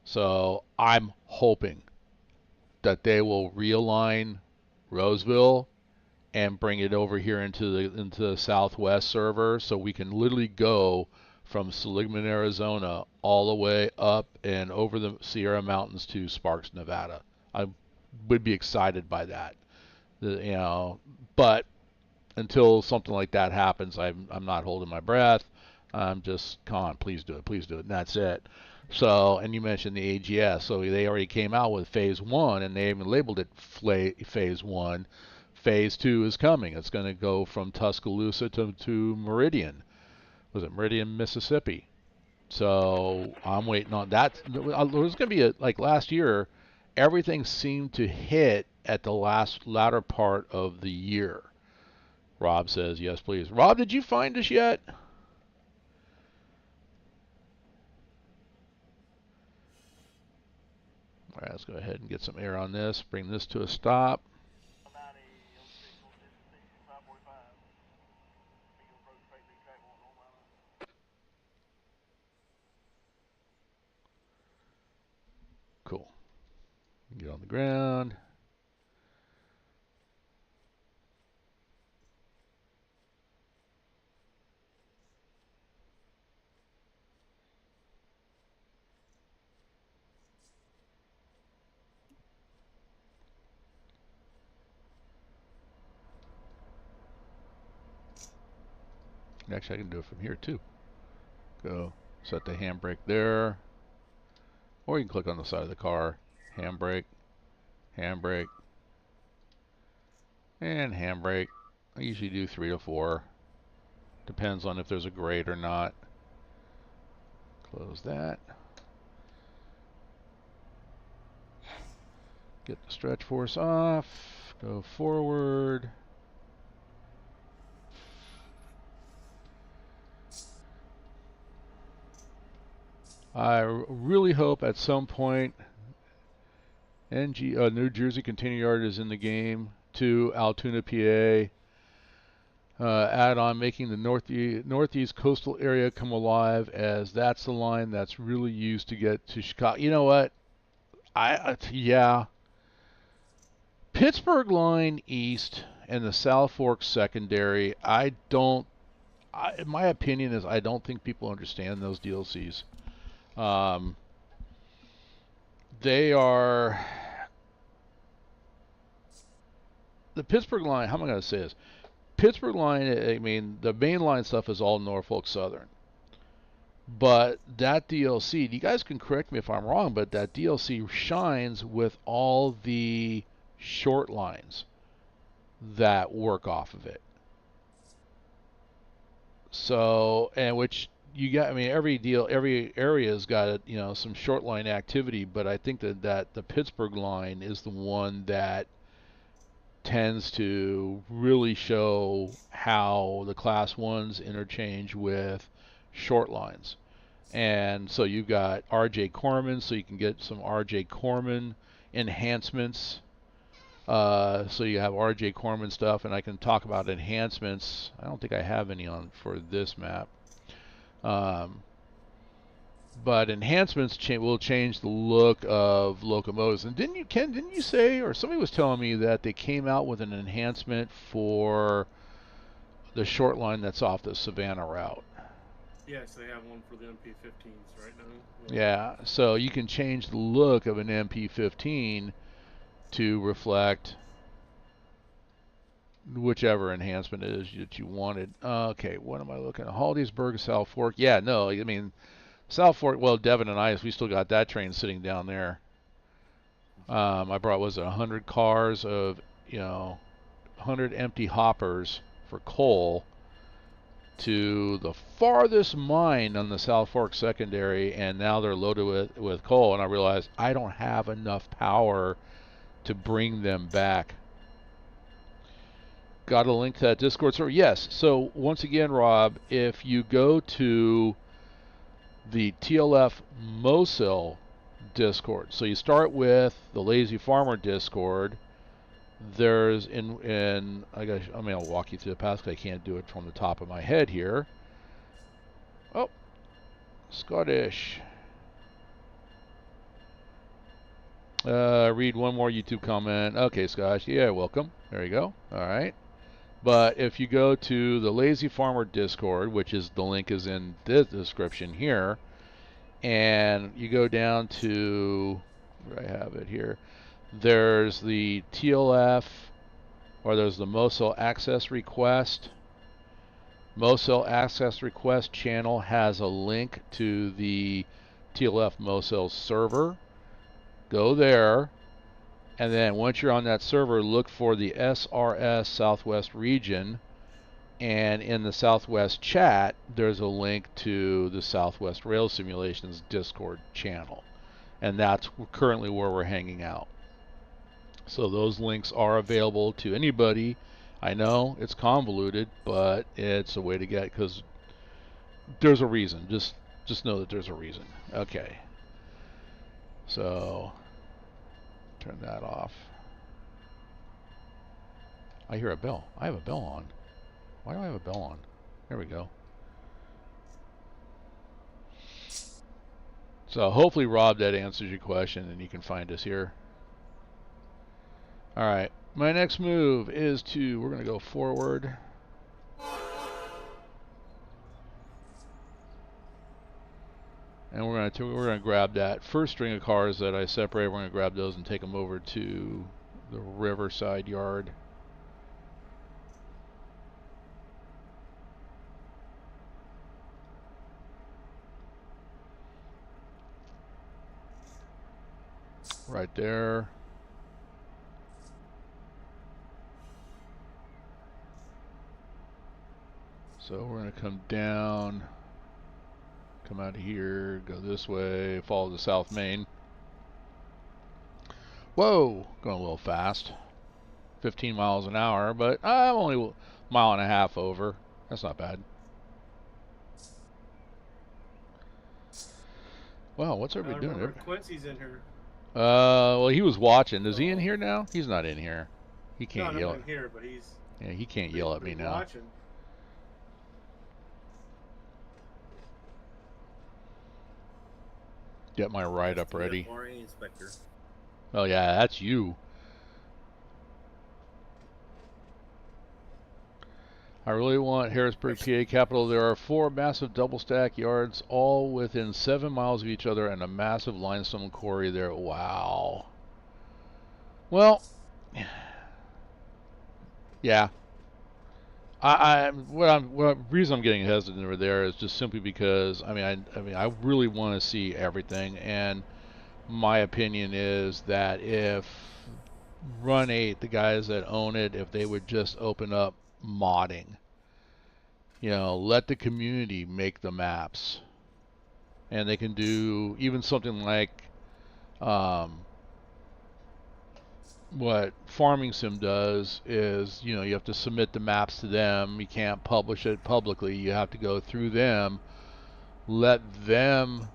So I'm hoping that they will realign Roseville and bring it over here into the Southwest server, so we can literally go from Seligman, Arizona, all the way up and over the Sierra Mountains to Sparks, Nevada. I would be excited by that. But until something like that happens, I'm not holding my breath. I'm just, come on, please do it, and that's it. So, and you mentioned the AGS, so they already came out with Phase 1, and they even labeled it Phase 1. Phase 2 is coming. It's going to go from Tuscaloosa to Meridian. Was it Meridian, Mississippi? So I'm waiting on that. There's going to be like last year, everything seemed to hit at the latter part of the year. Rob says, yes, please. Rob, did you find us yet? All right, let's go ahead and get some air on this. Bring this to a stop. Cool. Get on the ground. Actually, I can do it from here too. Go set the handbrake there. Or you can click on the side of the car. Handbrake, handbrake, and handbrake. I usually do 3 to 4. Depends on if there's a grade or not. Close that. Get the stretch force off. Go forward. I really hope at some point New Jersey Container Yard is in the game to Altoona, PA. Add on making the northeast coastal area come alive, as that's the line that's really used to get to Chicago. You know what? Yeah. Pittsburgh line east and the South Fork secondary, my opinion is I don't think people understand those DLCs. They are the Pittsburgh line. How am I going to say this? Pittsburgh line, I mean, the main line stuff is all Norfolk Southern. But that DLC, you guys can correct me if I'm wrong, but that DLC shines with all the short lines that work off of it. So, and which you got, I mean, every area's got, some short line activity, but I think that the Pittsburgh line is the one that tends to really show how the class 1s interchange with short lines. And so you've got RJ Corman, so you can get some RJ Corman enhancements. So you have RJ Corman stuff, and I can talk about enhancements. I don't think I have any on for this map. But enhancements will change the look of locomotives. And Ken, didn't you say, or somebody was telling me that they came out with an enhancement for the short line that's off the Savannah route? Yes, they have one for the MP15s right now. Yeah, so you can change the look of an MP15 to reflect whichever enhancement it is that you wanted. Okay, what am I looking at? Hollidaysburg, South Fork. Yeah, no, I mean, South Fork, well, Devin and I, we still got that train sitting down there. I brought, 100 cars of, 100 empty hoppers for coal. to the farthest mine on the South Fork secondary, and now they're loaded with coal, and I realized I don't have enough power to bring them back. Got a link to that Discord server? Yes. So once again, Rob, if you go to the TLF Mosul Discord, so you start with the Lazy Farmer Discord. There's I'll walk you through the path because I can't do it from the top of my head here. Oh, Scottish. Read one more YouTube comment. Okay, Scottish. Yeah, welcome. There you go. All right. But if you go to the Lazy Farmer Discord, which is the link is in the description here, and you go down to where I have it here. There's the TLF, or there's the Mosul access request. Mosul access request channel has a link to the TLF Mosul server. Go there, and then once you're on that server, look for the SRS Southwest region, and in the Southwest chat, there's a link to the Southwest Rail Simulations Discord channel, and that's currently where we're hanging out. So those links are available to anybody. I know it's convoluted, but it's a way to get, because there's a reason. Just know that there's a reason. Okay. So turn that off. I hear a bell. I have a bell on. Why do I have a bell on? There we go. So hopefully, Rob, that answers your question and you can find us here. Alright, my next move is we're going to go forward. And we're going to grab that first string of cars that I separated. We're going to grab those and take them over to the Riverside yard. Right there. So we're going to come down, come out of here, go this way, follow the South Main. Whoa, going a little fast. 15 miles an hour, but I'm only a mile and a half over. That's not bad. Wow, what's everybody doing? Quincy's in here. Well, he was watching. Is he in here now? He's not in here. He can't yell. In here, but he's. Yeah, he can't yell at me now. Watching. Get my write-up ready. Inspector. Oh yeah, that's you. I really want Harrisburg, PA capital. There are 4 massive double-stack yards, all within 7 miles of each other, and a massive limestone quarry there. Wow. Well, yeah. What reason I'm getting hesitant over there is just simply because I really want to see everything, and my opinion is that if Run8, the guys that own it, if they would just open up modding, let the community make the maps, and they can do even something like what Farming Sim does is, you have to submit the maps to them. You can't publish it publicly. You have to go through them, let them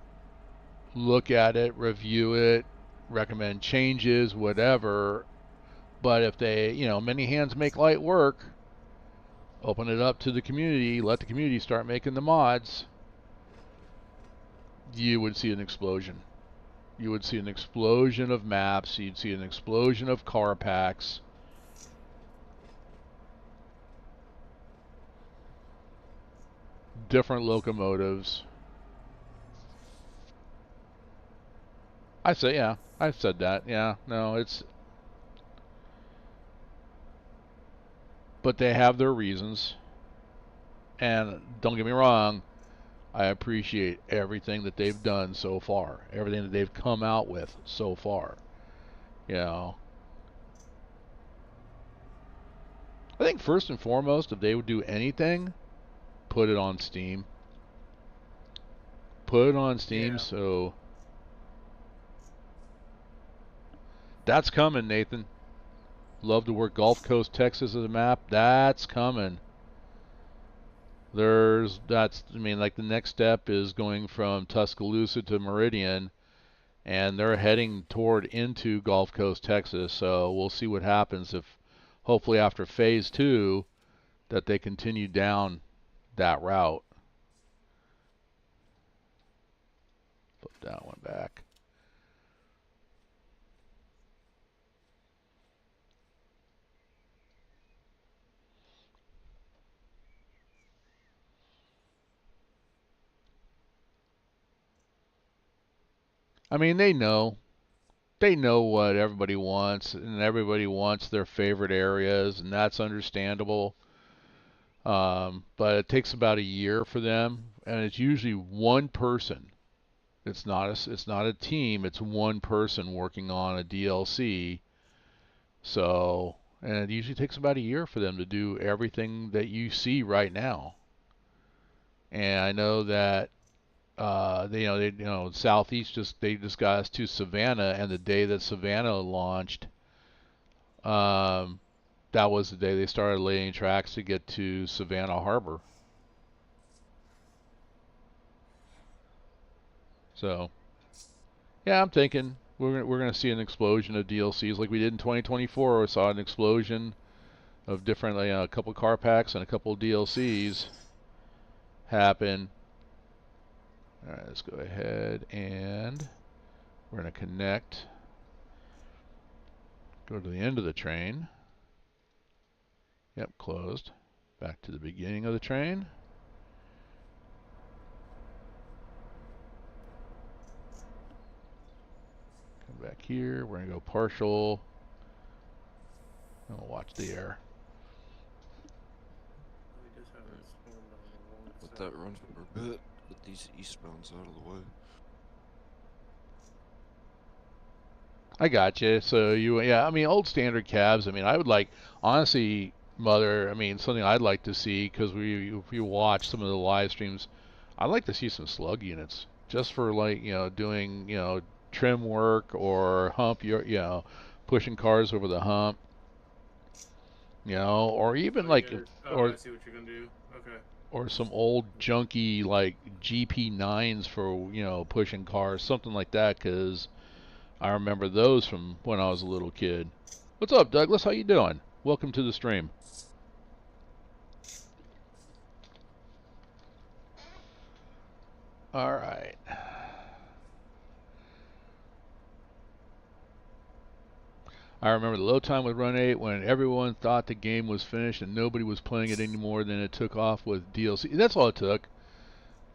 look at it, review it, recommend changes, whatever. But if they, many hands make light work, open it up to the community, let the community start making the mods, you would see an explosion. You would see an explosion of maps. You'd see an explosion of car packs. Different locomotives. I say, yeah, I've said that. Yeah, no, it's... But they have their reasons. And don't get me wrong, I appreciate everything that they've done so far. Everything that they've come out with so far. I think first and foremost, if they would do anything, put it on Steam. Put it on Steam, Yeah. so that's coming, Nathan. Love to work Gulf Coast, Texas as a map. That's coming. I mean, like the next step is going from Tuscaloosa to Meridian, and they're heading toward into Gulf Coast, Texas. So we'll see what happens if, hopefully after phase 2, that they continue down that route. Flip that one back. I mean, they know what everybody wants, and everybody wants their favorite areas, and that's understandable. But it takes about a year for them, and it's usually one person. It's not a team. It's one person working on a DLC. So, and it usually takes about a year for them to do everything that you see right now. And I know that Southeast they just got us to Savannah, and the day that Savannah launched, that was the day they started laying tracks to get to Savannah Harbor. So, yeah, I'm thinking we're gonna see an explosion of DLCs like we did in 2024. We saw an explosion of different, a couple car packs and a couple DLCs happen. All right, let's go ahead and we're gonna connect. Go to the end of the train. Yep, closed. Back to the beginning of the train. Come back here. We're going to go partial. And we'll watch the air. Let that run for a bit. Get these eastbounds out of the way. I got you. So I mean, old standard cabs. I mean, I would like, honestly, Mother. I mean, something I'd like to see, because if you watch some of the live streams, I'd like to see some slug units just for doing trim work or hump pushing cars over the hump, or even I see what you're gonna do. Okay. Or some old junky like GP9s for pushing cars, something like that, because I remember those from when I was a little kid. What's up, Douglas? How you doing? Welcome to the stream. All right. I remember the low time with Run8 when everyone thought the game was finished and nobody was playing it anymore. Then it took off with DLC. That's all it took.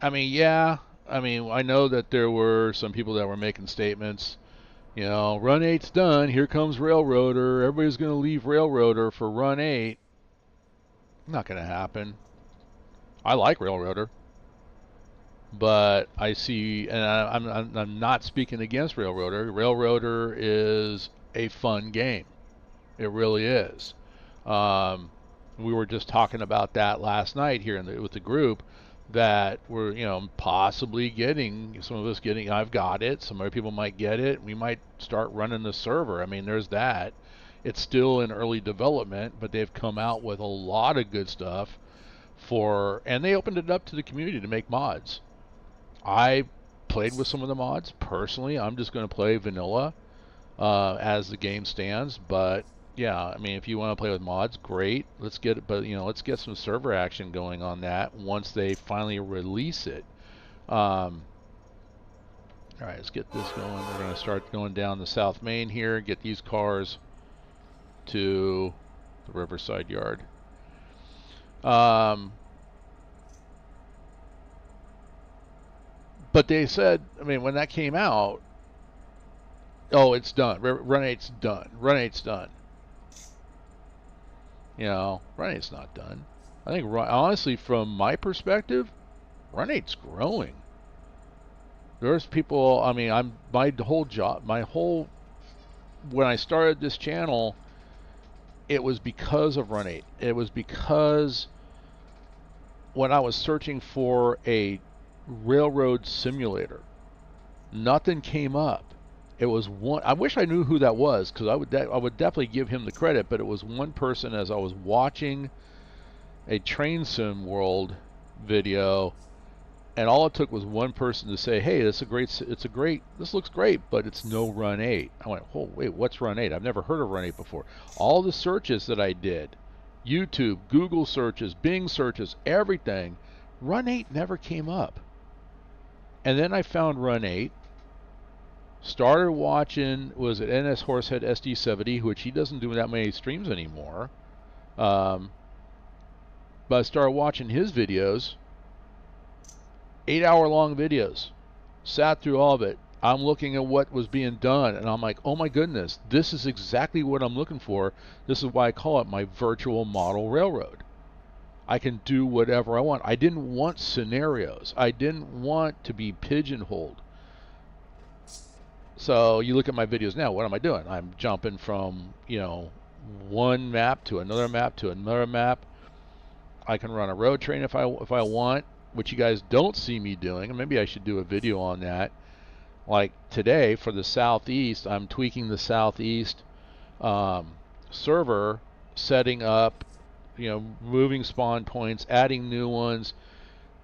I mean, yeah. I mean, I know that there were some people that were making statements. Run8's done. Here comes Railroader. Everybody's going to leave Railroader for Run8. Not going to happen. I like Railroader. But I see, and I'm not speaking against Railroader. Railroader is a fun game. It really is. We were just talking about that last night here with the group, that we're possibly getting, some of us getting, I've got it, some other people might get it, we might start running the server. I mean, there's that. It's still in early development, but they've come out with a lot of good stuff and they opened it up to the community to make mods. I played with some of the mods personally. I'm just going to play vanilla as the game stands, but yeah, I mean, if you want to play with mods, great. Let's get it, but let's get some server action going on that once they finally release it. All right, let's get this going. We're going to start going down the South Main here, get these cars to the Riverside Yard. But they said, I mean, when that came out, oh, it's done. Run8's done. Run8's done. Run8's not done. I think, honestly, from my perspective, Run8's growing. There's people, I mean, when I started this channel, it was because of Run8. It was because when I was searching for a railroad simulator, nothing came up. It was one. I wish I knew who that was, because I would definitely give him the credit. But it was one person as I was watching a Train Sim World video, and all it took was one person to say, "Hey, this looks great, but it's no Run8." I went, "Oh wait, what's Run8? I've never heard of Run8 before." All the searches that I did, YouTube, Google searches, Bing searches, everything, Run8 never came up. And then I found Run8. Started watching, was it NS Horsehead SD70, which he doesn't do that many streams anymore. But I started watching his videos, 8-hour long videos. Sat through all of it. I'm looking at what was being done, and I'm like, oh my goodness, this is exactly what I'm looking for. This is why I call it my virtual model railroad. I can do whatever I want. I didn't want scenarios. I didn't want to be pigeonholed. So you look at my videos now, what am I doing? I'm jumping from, one map to another map to another map. I can run a road train if I want, which you guys don't see me doing, and maybe I should do a video on that. Like today for the Southeast, I'm tweaking the Southeast server, setting up, moving spawn points, adding new ones.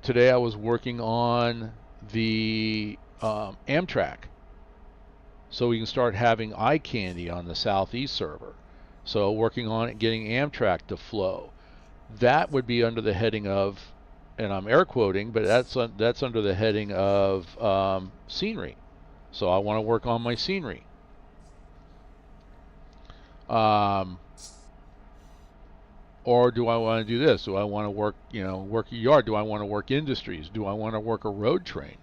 Today I was working on the Amtrak, so we can start having eye candy on the Southeast server. So working on it, getting Amtrak to flow. That would be under the heading of, and I'm air quoting, but that's under the heading of scenery. So I want to work on my scenery. Or do I want to do this? Do I want to work, work a yard? Do I want to work industries? Do I want to work a road train?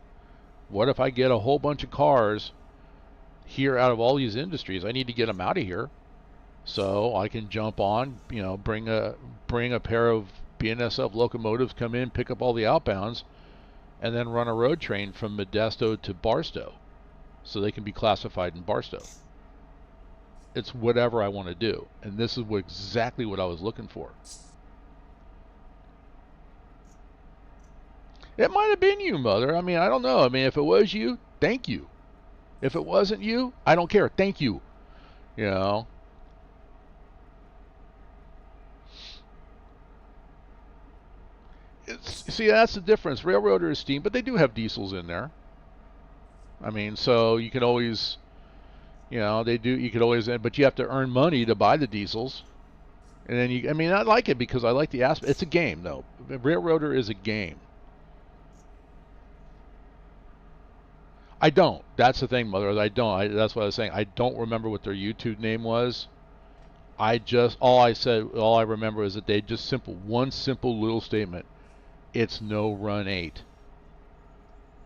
What if I get a whole bunch of cars here out of all these industries? I need to get them out of here, so I can jump on, bring a pair of BNSF locomotives, come in, pick up all the outbounds, and then run a road train from Modesto to Barstow, so they can be classified in Barstow. It's whatever I want to do, and this is exactly what I was looking for. It might have been you, Mother. I mean, I don't know. I mean, if it was you, thank you. If it wasn't you, I don't care. Thank you. See, that's the difference. Railroader is steam, but they do have diesels in there. I mean, so you can always, they do. You could always, but you have to earn money to buy the diesels. And then I like it because I like the aspect. It's a game, though. Railroader is a game. I don't. That's the thing, Mother. I don't. That's what I was saying. I don't remember what their YouTube name was. All I remember is that they just one simple little statement. It's no Run8.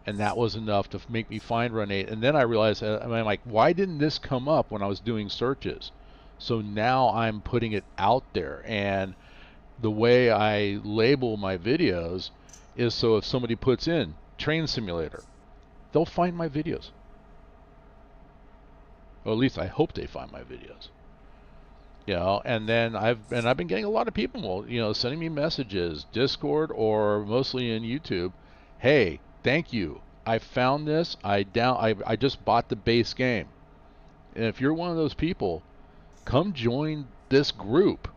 And that was enough to make me find Run8. And then I realized, I'm like, why didn't this come up when I was doing searches? So now I'm putting it out there. And the way I label my videos is so if somebody puts in Train Simulator, they'll find my videos. Or at least I hope they find my videos. And then I've been getting a lot of people, sending me messages, Discord or mostly in YouTube. Hey, thank you. I found this. I just bought the base game. And if you're one of those people, come join this group.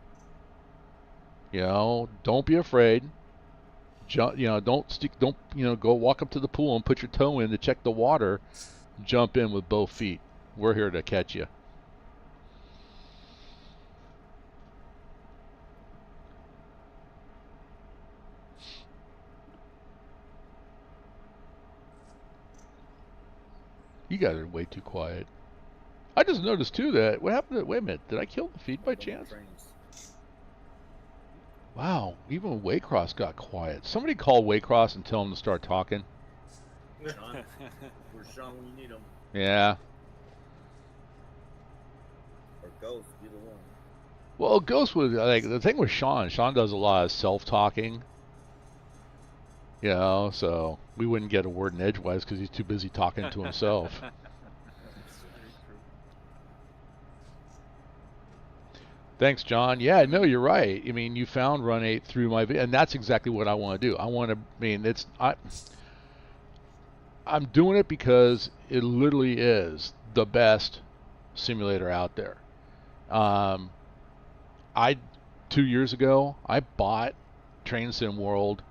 Don't be afraid. Don't go walk up to the pool and put your toe in to check the water. Jump in with both feet. We're here to catch you. You guys are way too quiet. I just noticed too that what happened to, wait a minute, did I kill the feed by chance? Wow, even Waycross got quiet. Somebody call Waycross and tell him to start talking. Sean, where's Sean when you need him? Yeah. Or Ghost, either one. Well, Ghost was like the thing with Sean. Sean does a lot of self-talking. So we wouldn't get a word in edgewise because he's too busy talking to himself. Thanks, John. Yeah, no, you're right. I mean, you found Run8 through my video, and that's exactly what I want to do. I want to. I mean, I'm doing it because it literally is the best simulator out there. I 2 years ago I bought Train Sim World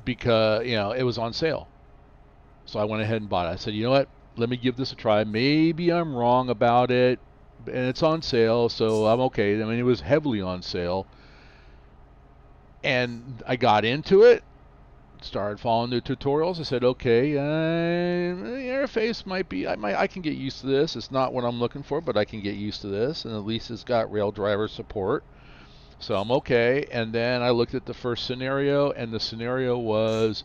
because it was on sale, so I went ahead and bought it. I said, you know what? Let me give this a try. Maybe I'm wrong about it, and it's on sale, so I'm okay. I mean, it was heavily on sale, and I got into it. Started following the tutorials. I said, okay, the interface might be, I can get used to this. It's not what I'm looking for, but I can get used to this, and at least it's got rail driver support, so I'm okay. And then I looked at the first scenario, and the scenario was,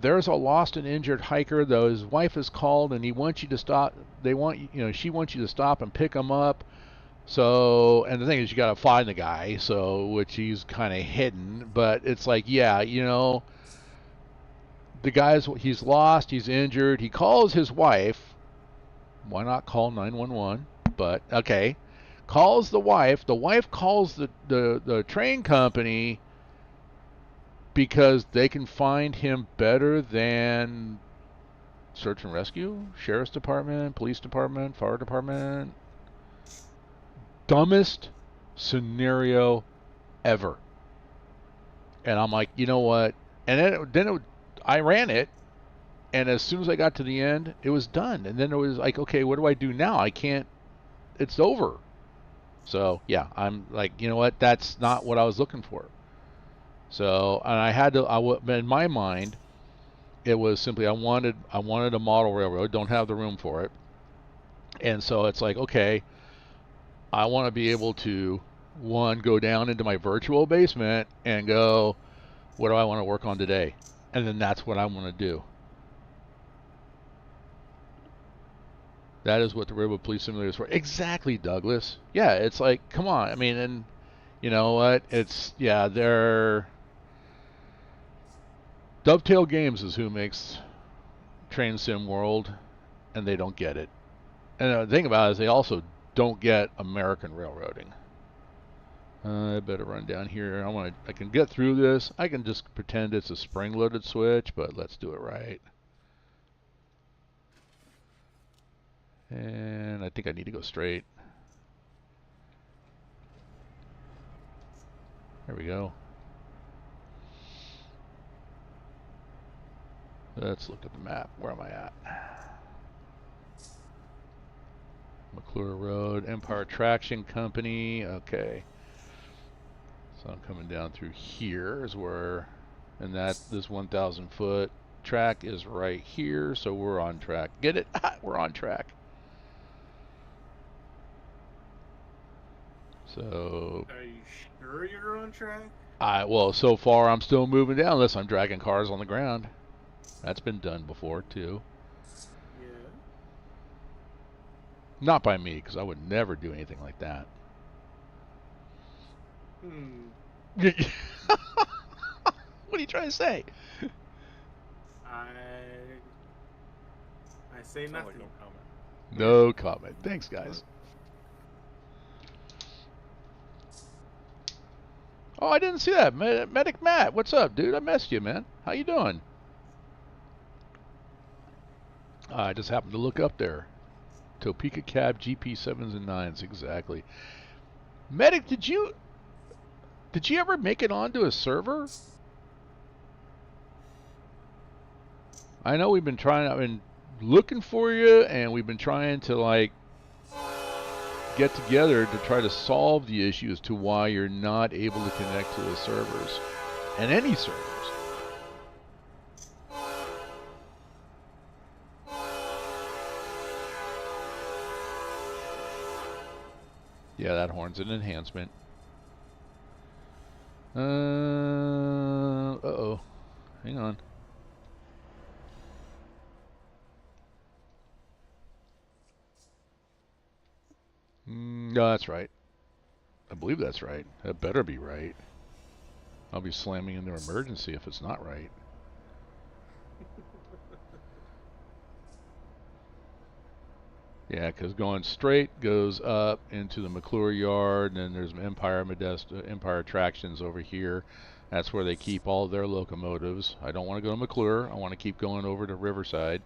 there's a lost and injured hiker, though his wife is called, and he wants you to stop. She wants you to stop and pick him up. So, and the thing is, you got to find the guy, which he's kind of hidden, but it's like, yeah, the he's lost, he's injured, he calls his wife. Why not call 911? But, okay. Calls the wife calls the train company because they can find him better than search and rescue, sheriff's department, police department, fire department. Dumbest scenario ever. And I'm like, you know what? And then I ran it, and as soon as I got to the end, it was done. And then it was like, okay, what do I do now? I can't. It's over. So yeah, I'm like, you know what? That's not what I was looking for. So, and I had to. In my mind, it was simply I wanted a model railroad. Don't have the room for it. And so it's like, okay, I want to be able to, go down into my virtual basement and go, what do I want to work on today? And then that's what I want to do. That is what the Riverbank Police Simulator is for. Exactly, Douglas. Yeah, it's like, come on. I mean, and you know what? It's, yeah, they're... Dovetail Games is who makes Train Sim World, and they don't get it. And the thing about it is they also don't get American railroading. I better run down here. I can get through this. I can just pretend it's a spring-loaded switch, but let's do it right. And I think I need to go straight. There we go. Let's look at the map. Where am I at? McClure Road, Empire Traction Company. Okay. So I'm coming down through here is where, and this 1,000 foot track is right here, so we're on track. Get it? We're on track. So. Are you sure you're on track? Well, so far I'm still moving down unless I'm dragging cars on the ground. That's been done before too. Yeah. Not by me, because I would never do anything like that. What are you trying to say? I say Sounds nothing. like no comment. No comment. Thanks, guys. Oh, I didn't see that. Medic Matt, what's up, dude? I missed you, man. How you doing? I just happened to look up there. Topeka Cab GP7s and 9s, exactly. Medic, did you ever make it onto a server? I know we've been trying, I've been looking for you, and we've been trying to like get together to try to solve the issue as to why you're not able to connect to the servers, and any servers. Yeah, that horn's an enhancement. Uh-oh. Hang on. No, that's right. I believe that's right. That better be right. I'll be slamming into emergency if it's not right. Yeah, because going straight goes up into the McClure yard, and then there's Empire Modesto, Empire Attractions over here. That's where they keep all their locomotives. I don't want to go to McClure. I want to keep going over to Riverside.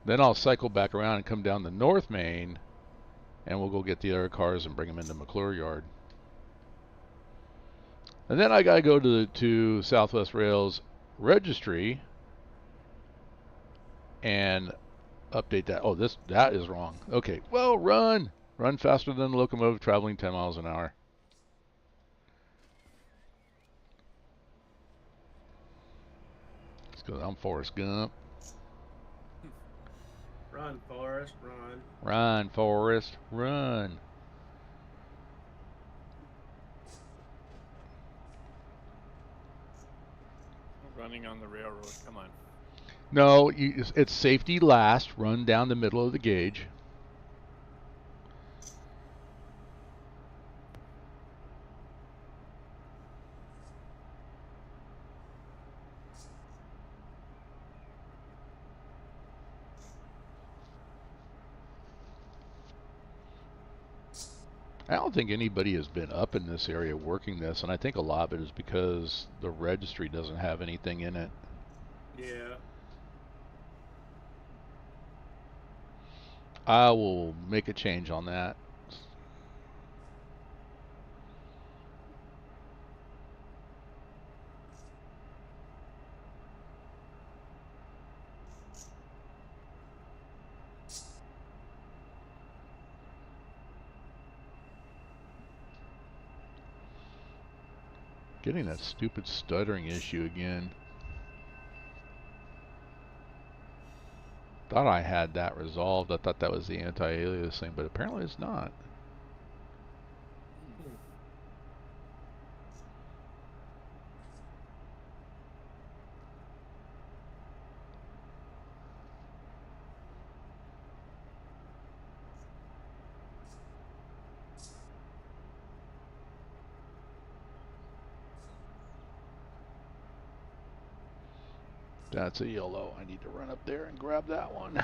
Then I'll cycle back around and come down the North Main, and we'll go get the other cars and bring them into McClure yard. And then I gotta go to Southwest Rail's registry and update that. Oh, that is wrong. Okay, well, run faster than the locomotive traveling 10 miles an hour. It's because I'm Forrest Gump. Run, Forrest, run. Run, Forrest, run. Running on the railroad. Come on. No, it's safety last. Run down the middle of the gauge. I don't think anybody has been up in this area working this, and I think a lot of it is because the registry doesn't have anything in it. Yeah. I will make a change on that. Getting that stupid stuttering issue again. Thought I had that resolved. I thought that was the anti-alias thing, but apparently it's not. That's a yellow. I need to run up there and grab that one.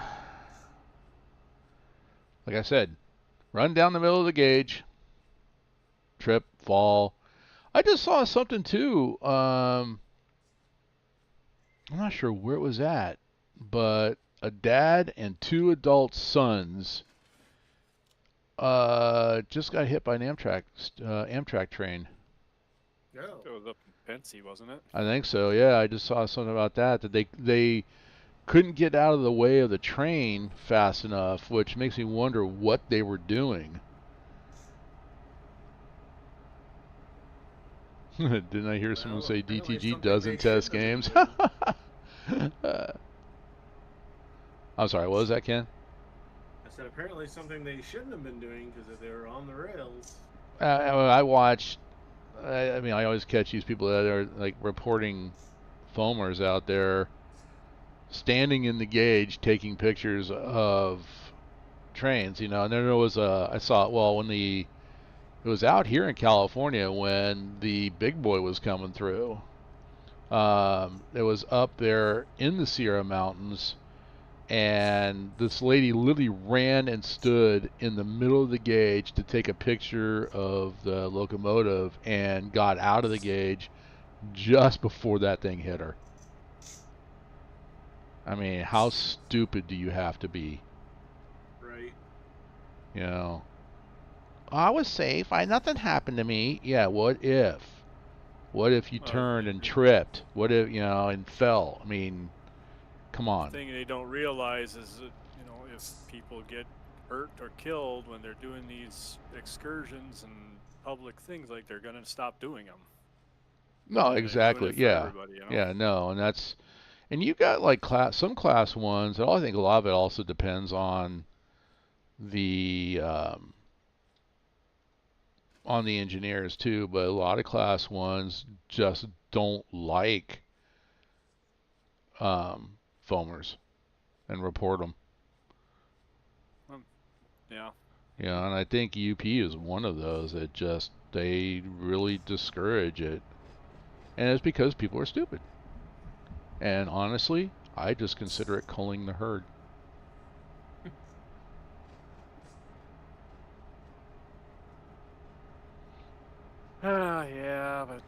Like I said, run down the middle of the gauge. Trip, fall. I just saw something too. I'm not sure where it was at, but a dad and 2 adult sons just got hit by an Amtrak train. Yeah. It was up in Pensy, wasn't it? I think so. Yeah, I just saw something about that they couldn't get out of the way of the train fast enough, which makes me wonder what they were doing. Didn't I hear someone say DTG doesn't test games? I'm sorry, what was that, Ken? I said apparently something they shouldn't have been doing because they were on the rails. I watched. I mean, I always catch these people that are like reporting foamers out there standing in the gauge taking pictures of trains, you know. And then there was I saw it, well, when it was out here in California when the big boy was coming through. It was up there in the Sierra Mountains, and this lady literally ran and stood in the middle of the gauge to take a picture of the locomotive and got out of the gauge just before that thing hit her. I mean, how stupid do you have to be? Right. You know, I was safe. Nothing happened to me. Yeah, what if? What if you turned and tripped? What if, you know, and fell? I mean, come on. The thing they don't realize is that, you know, if people get hurt or killed when they're doing these excursions and public things, like, they're gonna stop doing them. No, exactly. Yeah. You know? Yeah, no, and that's, and you got like some class ones, and I think a lot of it also depends on the engineers too, but a lot of class ones just don't like foamers and report them. Yeah. Yeah, and I think UP is one of those that just, they really discourage it. And it's because people are stupid. And honestly, I just consider it culling the herd.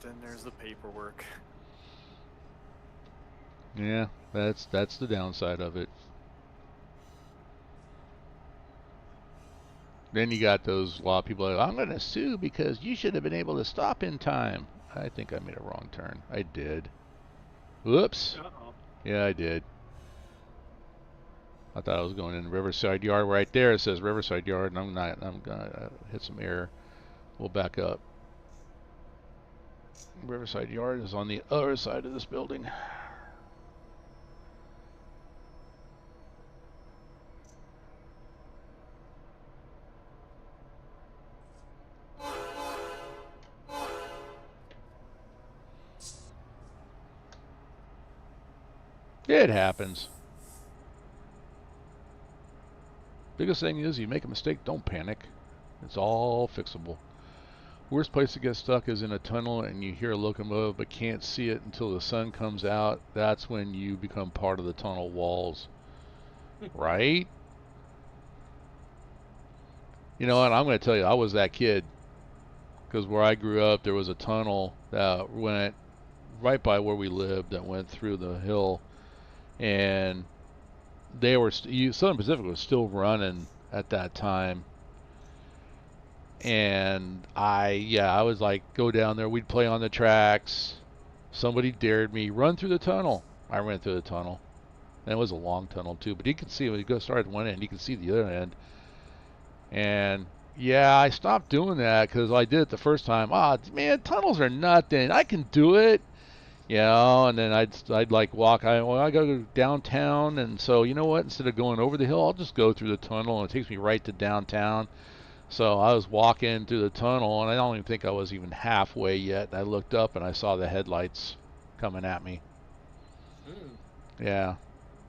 then there's the paperwork. Yeah, that's the downside of it. Then you got those a lot of people like, I'm going to sue because you should have been able to stop in time. I think I made a wrong turn. I did. Whoops. Uh-oh. Yeah, I did. I thought I was going in Riverside Yard. Right there it says Riverside Yard, and I'm not. I'm going to hit some error. We'll back up. Riverside Yard is on the other side of this building. It happens. Biggest thing is you make a mistake, don't panic. It's all fixable. Worst place to get stuck is in a tunnel and you hear a locomotive but can't see it until the sun comes out. That's when you become part of the tunnel walls. Right? You know what? I'm going to tell you, I was that kid. Because where I grew up, there was a tunnel that went right by where we lived that went through the hill. And they were Southern Pacific was still running at that time, and I was like, go down there. We'd play on the tracks. Somebody dared me run through the tunnel. I ran through the tunnel, and it was a long tunnel too. But you could see when you go start at one end, you could see the other end. And yeah, I stopped doing that because I did it the first time. Man, tunnels are nothing. I can do it. And then I'd like walk. I gotta go downtown, and so you know what? Instead of going over the hill, I'll just go through the tunnel, and it takes me right to downtown. So I was walking through the tunnel, and I don't even think I was even halfway yet. I looked up, and I saw the headlights coming at me. Yeah,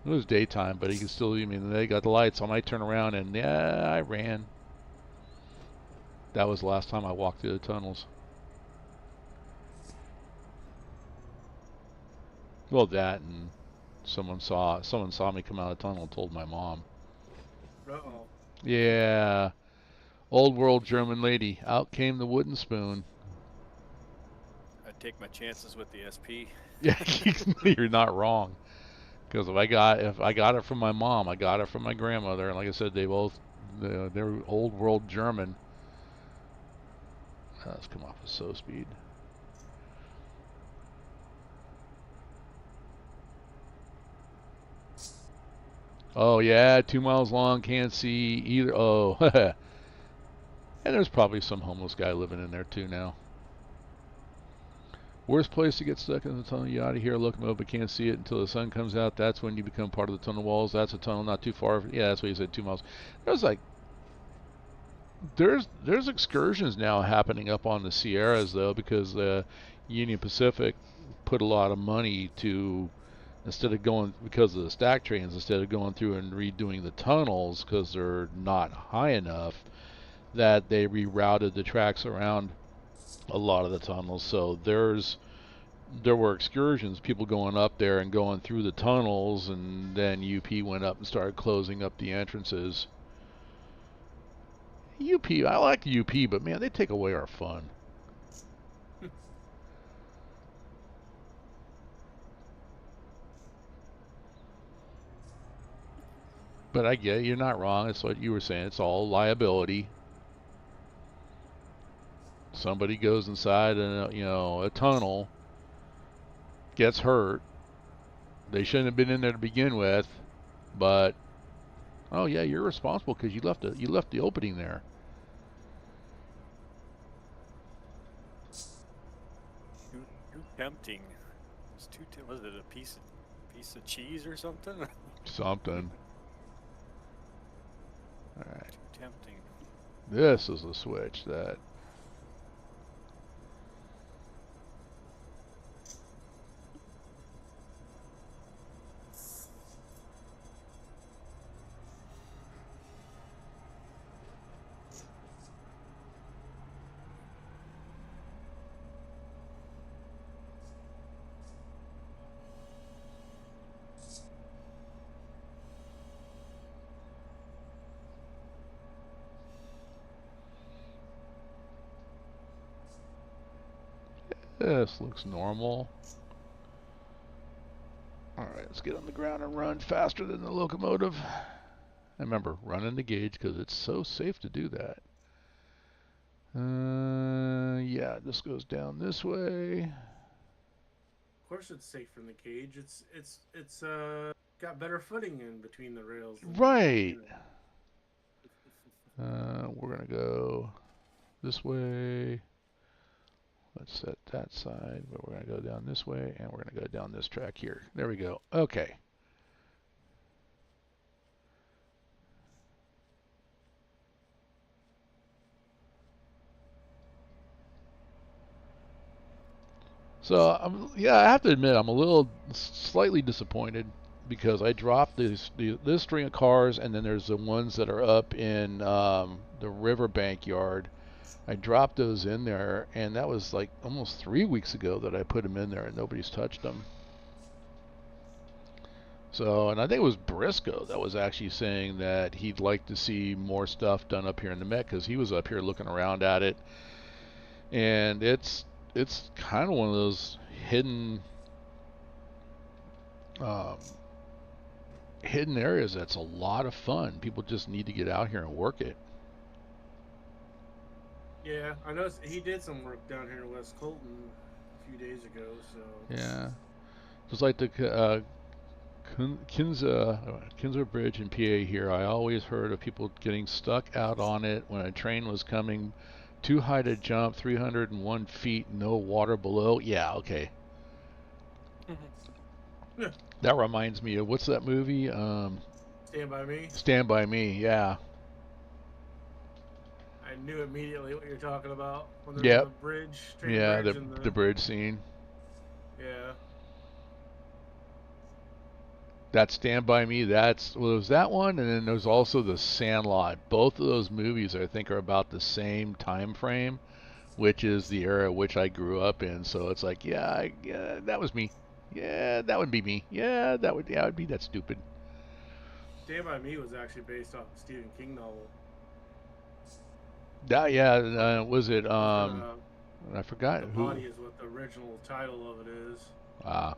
it was daytime, but you can still. I mean, they got the lights, so I might turn around, and yeah, I ran. That was the last time I walked through the tunnels. Well, that and someone saw me come out of the tunnel and told my mom. Uh-oh. Yeah. Old world German lady. Out came the wooden spoon. I'd take my chances with the SP. Yeah, you're not wrong. Because if I got it from my mom, I got it from my grandmother, and like I said, they're old world German. Let's come off of slow speed. Oh yeah, 2 miles long, can't see either. Oh, and there's probably some homeless guy living in there too now. Worst place to get stuck in the tunnel. You ought to hear a locomotive but can't see it until the sun comes out. That's when you become part of the tunnel walls. That's a tunnel not too far. Yeah, that's what you said, 2 miles. There's like, there's excursions now happening up on the Sierras though, because Union Pacific put a lot of money to, instead of going, because of the stack trains, instead of going through and redoing the tunnels because they're not high enough, that they rerouted the tracks around a lot of the tunnels. So there were excursions, people going up there and going through the tunnels, and then UP went up and started closing up the entrances. I like UP, but man, they take away our fun. But I get it, you're not wrong. It's what you were saying. It's all liability. Somebody goes inside a tunnel, gets hurt. They shouldn't have been in there to begin with, but oh yeah, you're responsible because you left the opening there. Too tempting. It's was it a piece of cheese or something? Something. All right. Too tempting. This is the switch that. This looks normal. Alright, let's get on the ground and run faster than the locomotive. And remember, run in the gauge because it's so safe to do that. Yeah, this goes down this way. Of course, it's safe in the cage. It's got better footing in between the rails. Right. We're gonna go this way. Let's set that side, but we're gonna go down this way, and we're gonna go down this track here. There we go. Okay. So, yeah, I have to admit, I'm a little slightly disappointed because I dropped this string of cars, and then there's the ones that are up in the Riverbank yard. I dropped those in there, and that was like almost 3 weeks ago that I put them in there, and nobody's touched them. So, and I think it was Briscoe that was actually saying that he'd like to see more stuff done up here in the Met because he was up here looking around at it, and it's kind of one of those hidden hidden areas that's a lot of fun. People just need to get out here and work it. Yeah, I know he did some work down here in West Colton a few days ago. So yeah, just like the Kinzer Bridge in PA here. I always heard of people getting stuck out on it when a train was coming too high to jump, 301 feet, no water below. Yeah, okay. That reminds me of, what's that movie? Stand By Me? Stand By Me, yeah. I knew immediately what you're talking about. When they're Yep. on the bridge, train Yeah, bridge and the bridge scene. Yeah. That Stand By Me, was that one, and then there's also The Sandlot. Both of those movies, I think, are about the same time frame, which is the era which I grew up in. So it's like, yeah, that was me. Yeah, that would be me. Yeah, that would be that stupid. Stand By Me was actually based off a Stephen King novel. That, yeah, was it? I forgot The who. Body is what the original title of it is. Ah.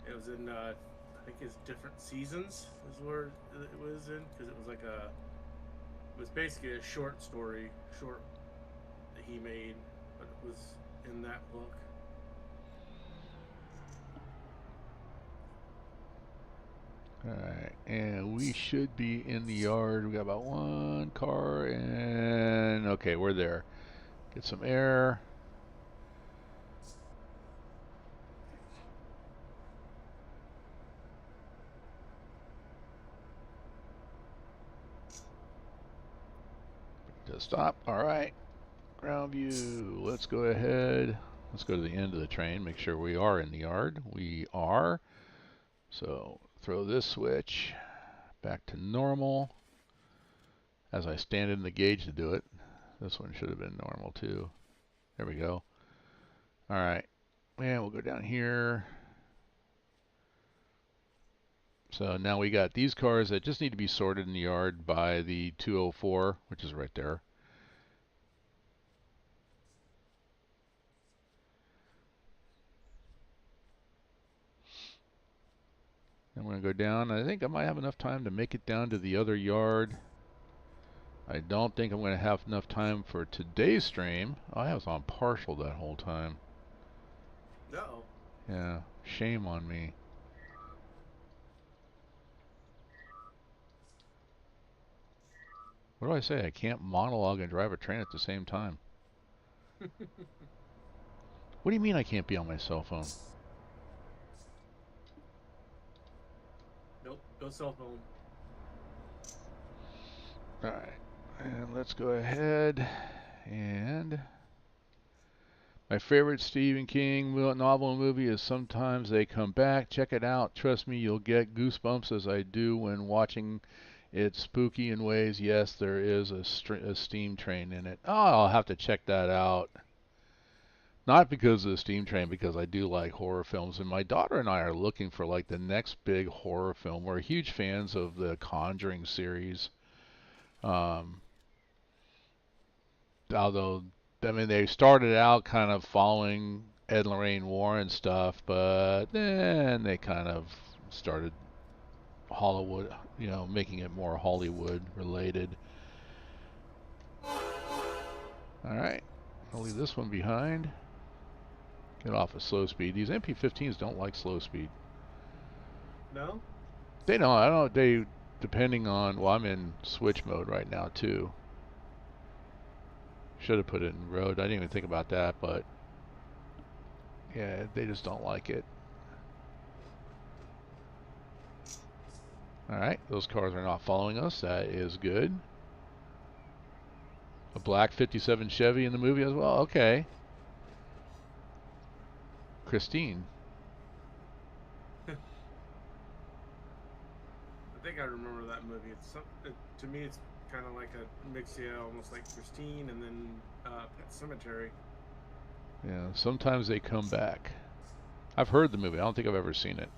It was in, I think it's Different Seasons is where it was in, because it was like it was basically a short that he made, but it was in that book. Alright, and we should be in the yard. We got about one car, and okay, we're there. Get some air. Just stop. Alright, ground view. Let's go ahead. Let's go to the end of the train, make sure we are in the yard. We are. So throw this switch back to normal as I stand in the gauge to do it. This one should have been normal too. There we go. Alright, and we'll go down here. So now we got these cars that just need to be sorted in the yard by the 204, which is right there. And we're going to go down. I think I might have enough time to make it down to the other yard. I don't think I'm going to have enough time for today's stream. Oh, I was on partial that whole time. No. Yeah, shame on me. What do I say? I can't monologue and drive a train at the same time. What do you mean I can't be on my cell phone? Nope, no cell phone. Alright, and let's go ahead and... My favorite Stephen King novel and movie is Sometimes They Come Back. Check it out. Trust me, you'll get goosebumps as I do when watching it. Spooky in ways. Yes, there is a steam train in it. Oh, I'll have to check that out. Not because of the steam train, because I do like horror films. And my daughter and I are looking for like the next big horror film. We're huge fans of the Conjuring series. Although I mean, they started out kind of following Ed and Lorraine Warren stuff, but then they kind of started Hollywood, you know, making it more Hollywood related. All right, I'll leave this one behind. Get off of slow speed. These MP15s don't like slow speed. No? They don't. I don't. They, depending on. Well, I'm in switch mode right now too. Should have put it in road. I didn't even think about that, but yeah, they just don't like it. All right, those cars are not following us. That is good. A black 57 Chevy in the movie as well. Okay. Christine. I think I remember that movie. It's to me, it's kind of like a mix, yeah, almost like Christine and then Pet Cemetery. Yeah, sometimes they come back. I've heard the movie. I don't think I've ever seen it.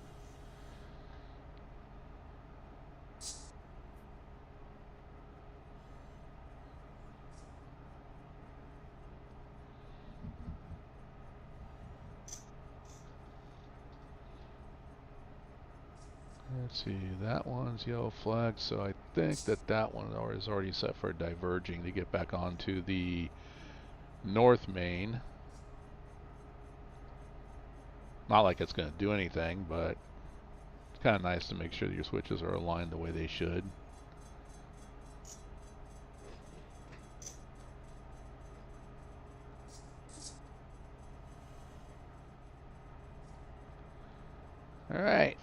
Let's see, that one's yellow flag, so I think that one is already set for diverging to get back onto the North Main. Not like it's going to do anything, but it's kind of nice to make sure that your switches are aligned the way they should. All right.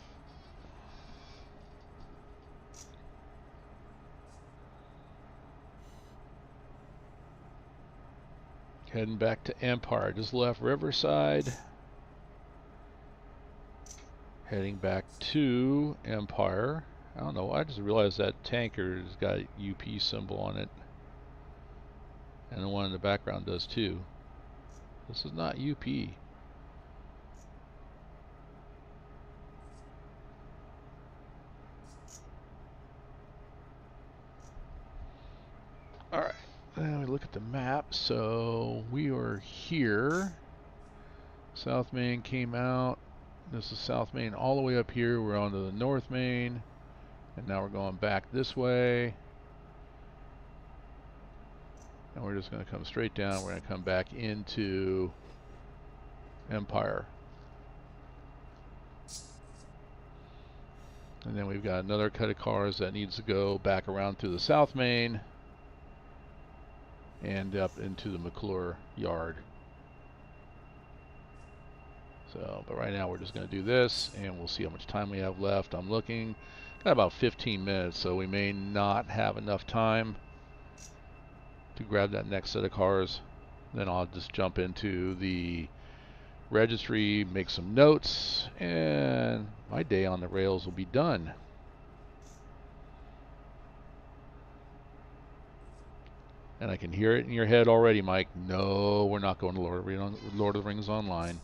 Heading back to Empire. Just left Riverside. Heading back to Empire. I don't know. I just realized that tanker's got a UP symbol on it. And the one in the background does too. This is not UP. Alright. Then we look at the map. So we are here. South Main came out. This is South Main all the way up here. We're onto the North Main. And now we're going back this way. And we're just going to come straight down. We're going to come back into Empire. And then we've got another cut of cars that needs to go back around through the South Main and up into the McClure yard. So, but right now we're just going to do this, and we'll see how much time we have left. I'm looking, got about 15 minutes, so we may not have enough time to grab that next set of cars. Then I'll just jump into the registry, make some notes, and my day on the rails will be done. And I can hear it in your head already, Mike. No, we're not going to Lord of the Rings Online.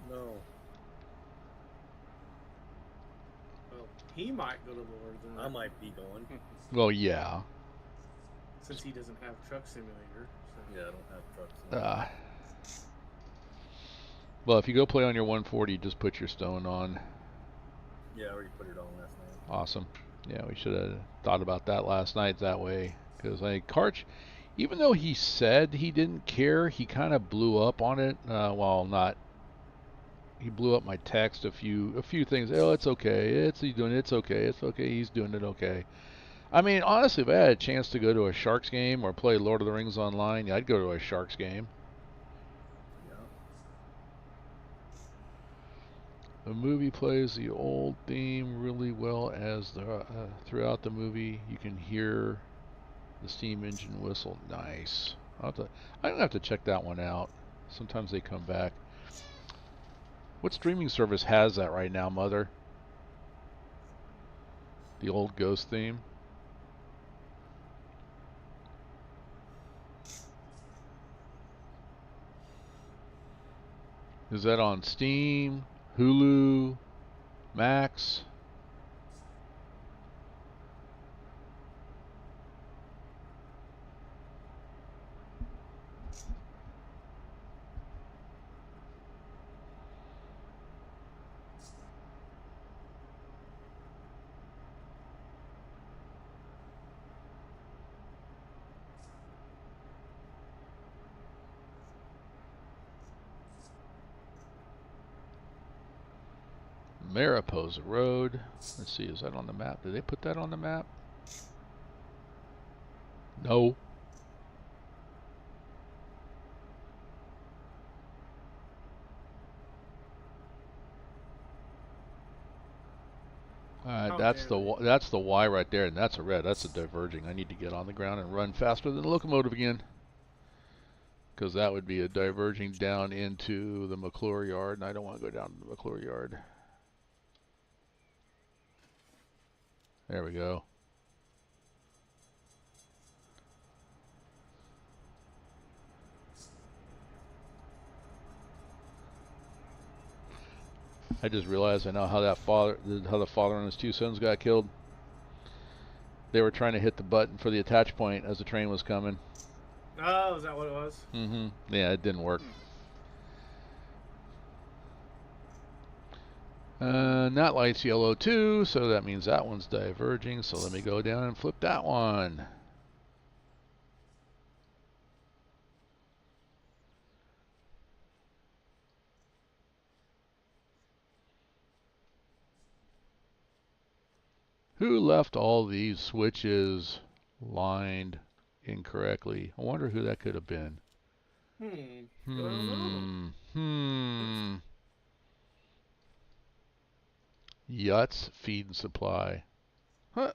No. Well, he might go to Lord of the Rings. I might be going. Well, yeah. Since he doesn't have Truck Simulator. So. Yeah, I don't have trucks. Well, if you go play on your 140, just put your stone on. Yeah, I already put it on last night. Awesome. Yeah, we should have thought about that last night that way. Because like Karch, even though he said he didn't care, he kind of blew up on it. Well, not. He blew up my text a few things. Oh, it's okay. He's doing it. It's okay. It's okay. He's doing it okay. I mean, honestly, if I had a chance to go to a Sharks game or play Lord of the Rings Online, yeah, I'd go to a Sharks game. Yeah. The movie plays the old theme really well as the throughout the movie. You can hear the steam engine whistle. Nice. I'm gonna have to check that one out. Sometimes they come back. What streaming service has that right now, Mother? The old Ghost theme? Is that on Steam, Hulu, Max? Mariposa Road. Let's see, is that on the map? Did they put that on the map? No. That's the Y right there, and that's a red. That's a diverging. I need to get on the ground and run faster than the locomotive again, because that would be a diverging down into the McClure yard, and I don't want to go down to the McClure yard. There we go. I just realized I know how the father and his two sons got killed. They were trying to hit the button for the attach point as the train was coming. Oh, is that what it was? Mm-hmm. Yeah, it didn't work. That light's yellow too, so that means that one's diverging. So let me go down and flip that one. Who left all these switches lined incorrectly? I wonder who that could have been. Yuts, feed and supply. Huh.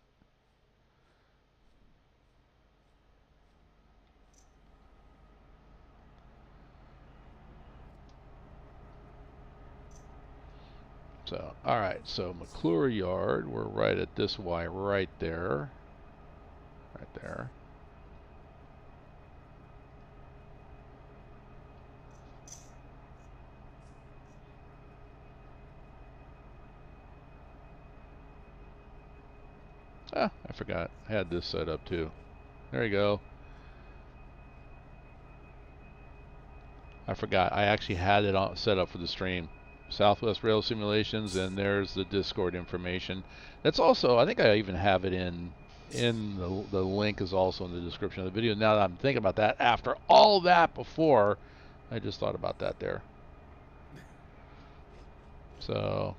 So, alright, so McClure Yard, we're right at this Y right there. Right there. Ah, I forgot. I had this set up too. There you go. I forgot. I actually had it all set up for the stream. Southwest Rail Simulations, and there's the Discord information. That's also, I think I even have it in the link is also in the description of the video. Now that I'm thinking about that, after all that before, I just thought about that there. So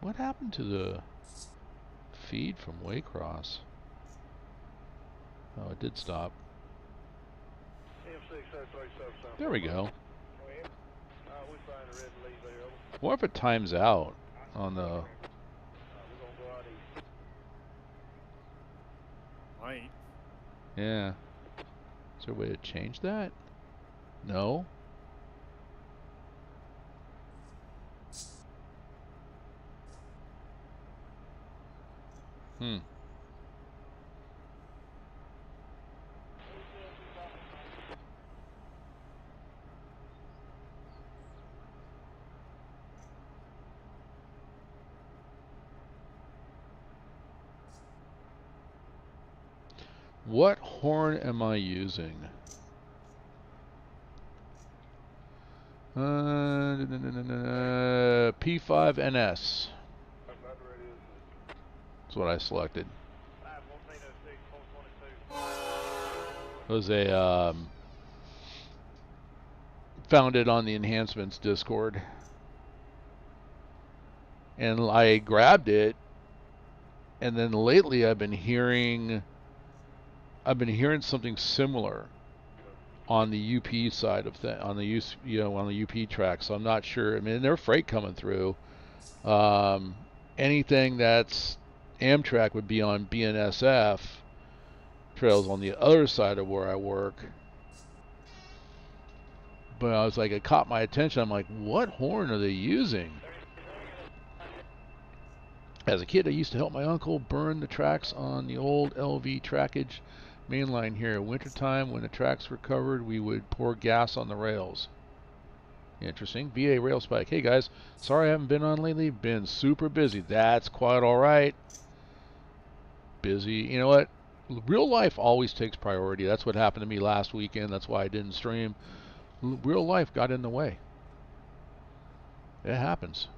what happened to the feed from Waycross? Oh, it did stop. There we go. What if it times out on the... Might. Yeah. Is there a way to change that? No? What horn am I using? P5NS. That's what I selected. It was a found it on the enhancements Discord, and I grabbed it, and then lately I've been hearing something similar on the UP side of things, on the on the UP track. So I'm not sure. I mean, there's freight coming through. Anything that's Amtrak would be on BNSF trails on the other side of where I work. But I was like, it caught my attention. I'm like, what horn are they using? As a kid, I used to help my uncle burn the tracks on the old LV trackage main line here. Wintertime, when the tracks were covered, we would pour gas on the rails. Interesting. VA rail spike. Hey guys, sorry I haven't been on lately. Been super busy. That's quite alright. Busy. You know what? Real life always takes priority. That's what happened to me last weekend. That's why I didn't stream. Real life got in the way. It happens.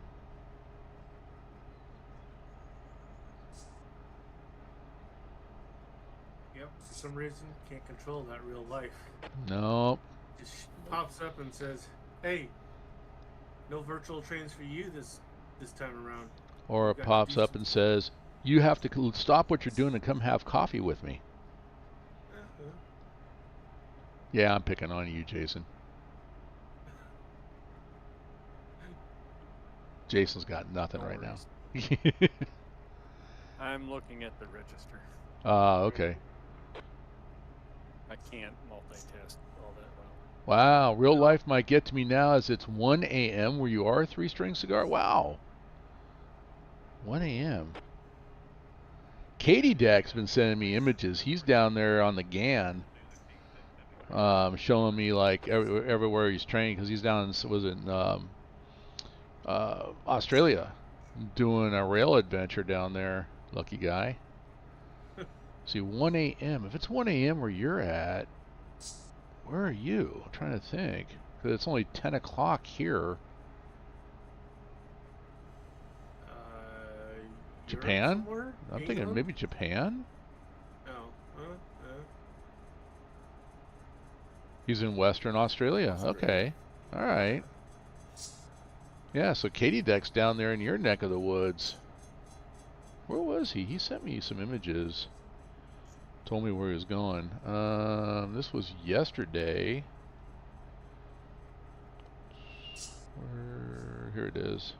some reason, can't control that real life. No. Just pops up and says, "Hey, no virtual trains for you this time around." Or it pops up and says, "You have to stop what you're doing and come have coffee with me." Yeah, I'm picking on you, Jason. Jason's got nothing right now. I'm looking at the register. Okay. I can't multitask all that well. Wow, real life might get to me now as it's 1 a.m. where you are, 3-string cigar. Wow. 1 a.m. Katie Deck's been sending me images. He's down there on the GAN, showing me like everywhere he's training, because he's down in Australia, doing a rail adventure down there. Lucky guy. See, 1 a.m. If it's 1 a.m. where you're at, where are you? I'm trying to think, because it's only 10 o'clock here. Japan? I'm thinking maybe Japan? No. He's in Western Australia. Okay. All right. Yeah, so Katie Deck's down there in your neck of the woods. Where was he? He sent me some images. Told me where he was going. This was yesterday. Here it is.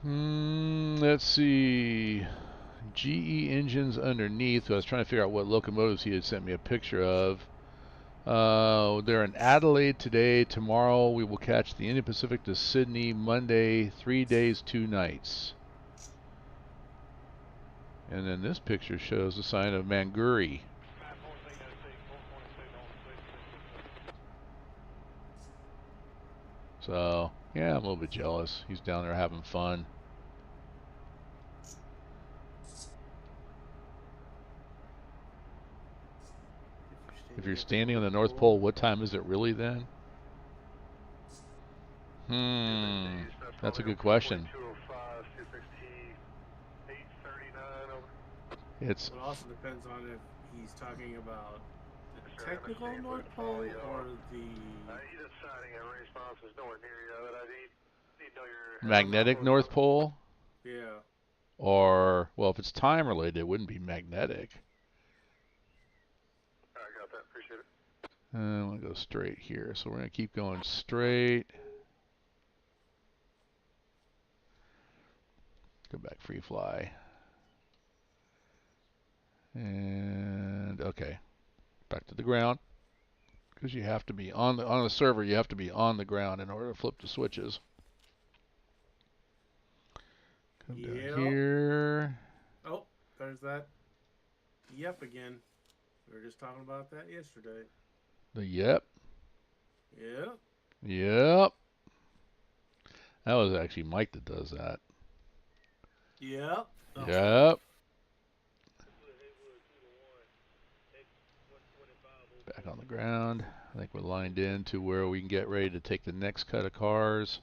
Let's see. GE engines underneath. I was trying to figure out what locomotives he had sent me a picture of. They're in Adelaide today. Tomorrow we will catch the Indian Pacific to Sydney. Monday, 3 days, 2 nights. And then this picture shows the sign of Manguri. So, yeah, I'm a little bit jealous. He's down there having fun. If you're standing on the North Pole, what time is it really then? That's a good question. It also depends on if he's talking about the technical North Pole or the magnetic North Pole? Yeah. Or, well, if it's time related, it wouldn't be magnetic. I got that. Appreciate it. I'm going to go straight here. So we're going to keep going straight. Go back free fly. And okay, back to the ground, because you have to be on the server. You have to be on the ground in order to flip the switches. Come down here. Oh, there's that. Yep again. We were just talking about that yesterday. The yep. Yep. Yep. That was actually Mike that does that. Yep. Oh. Yep. Back on the ground. I think we're lined in to where we can get ready to take the next cut of cars.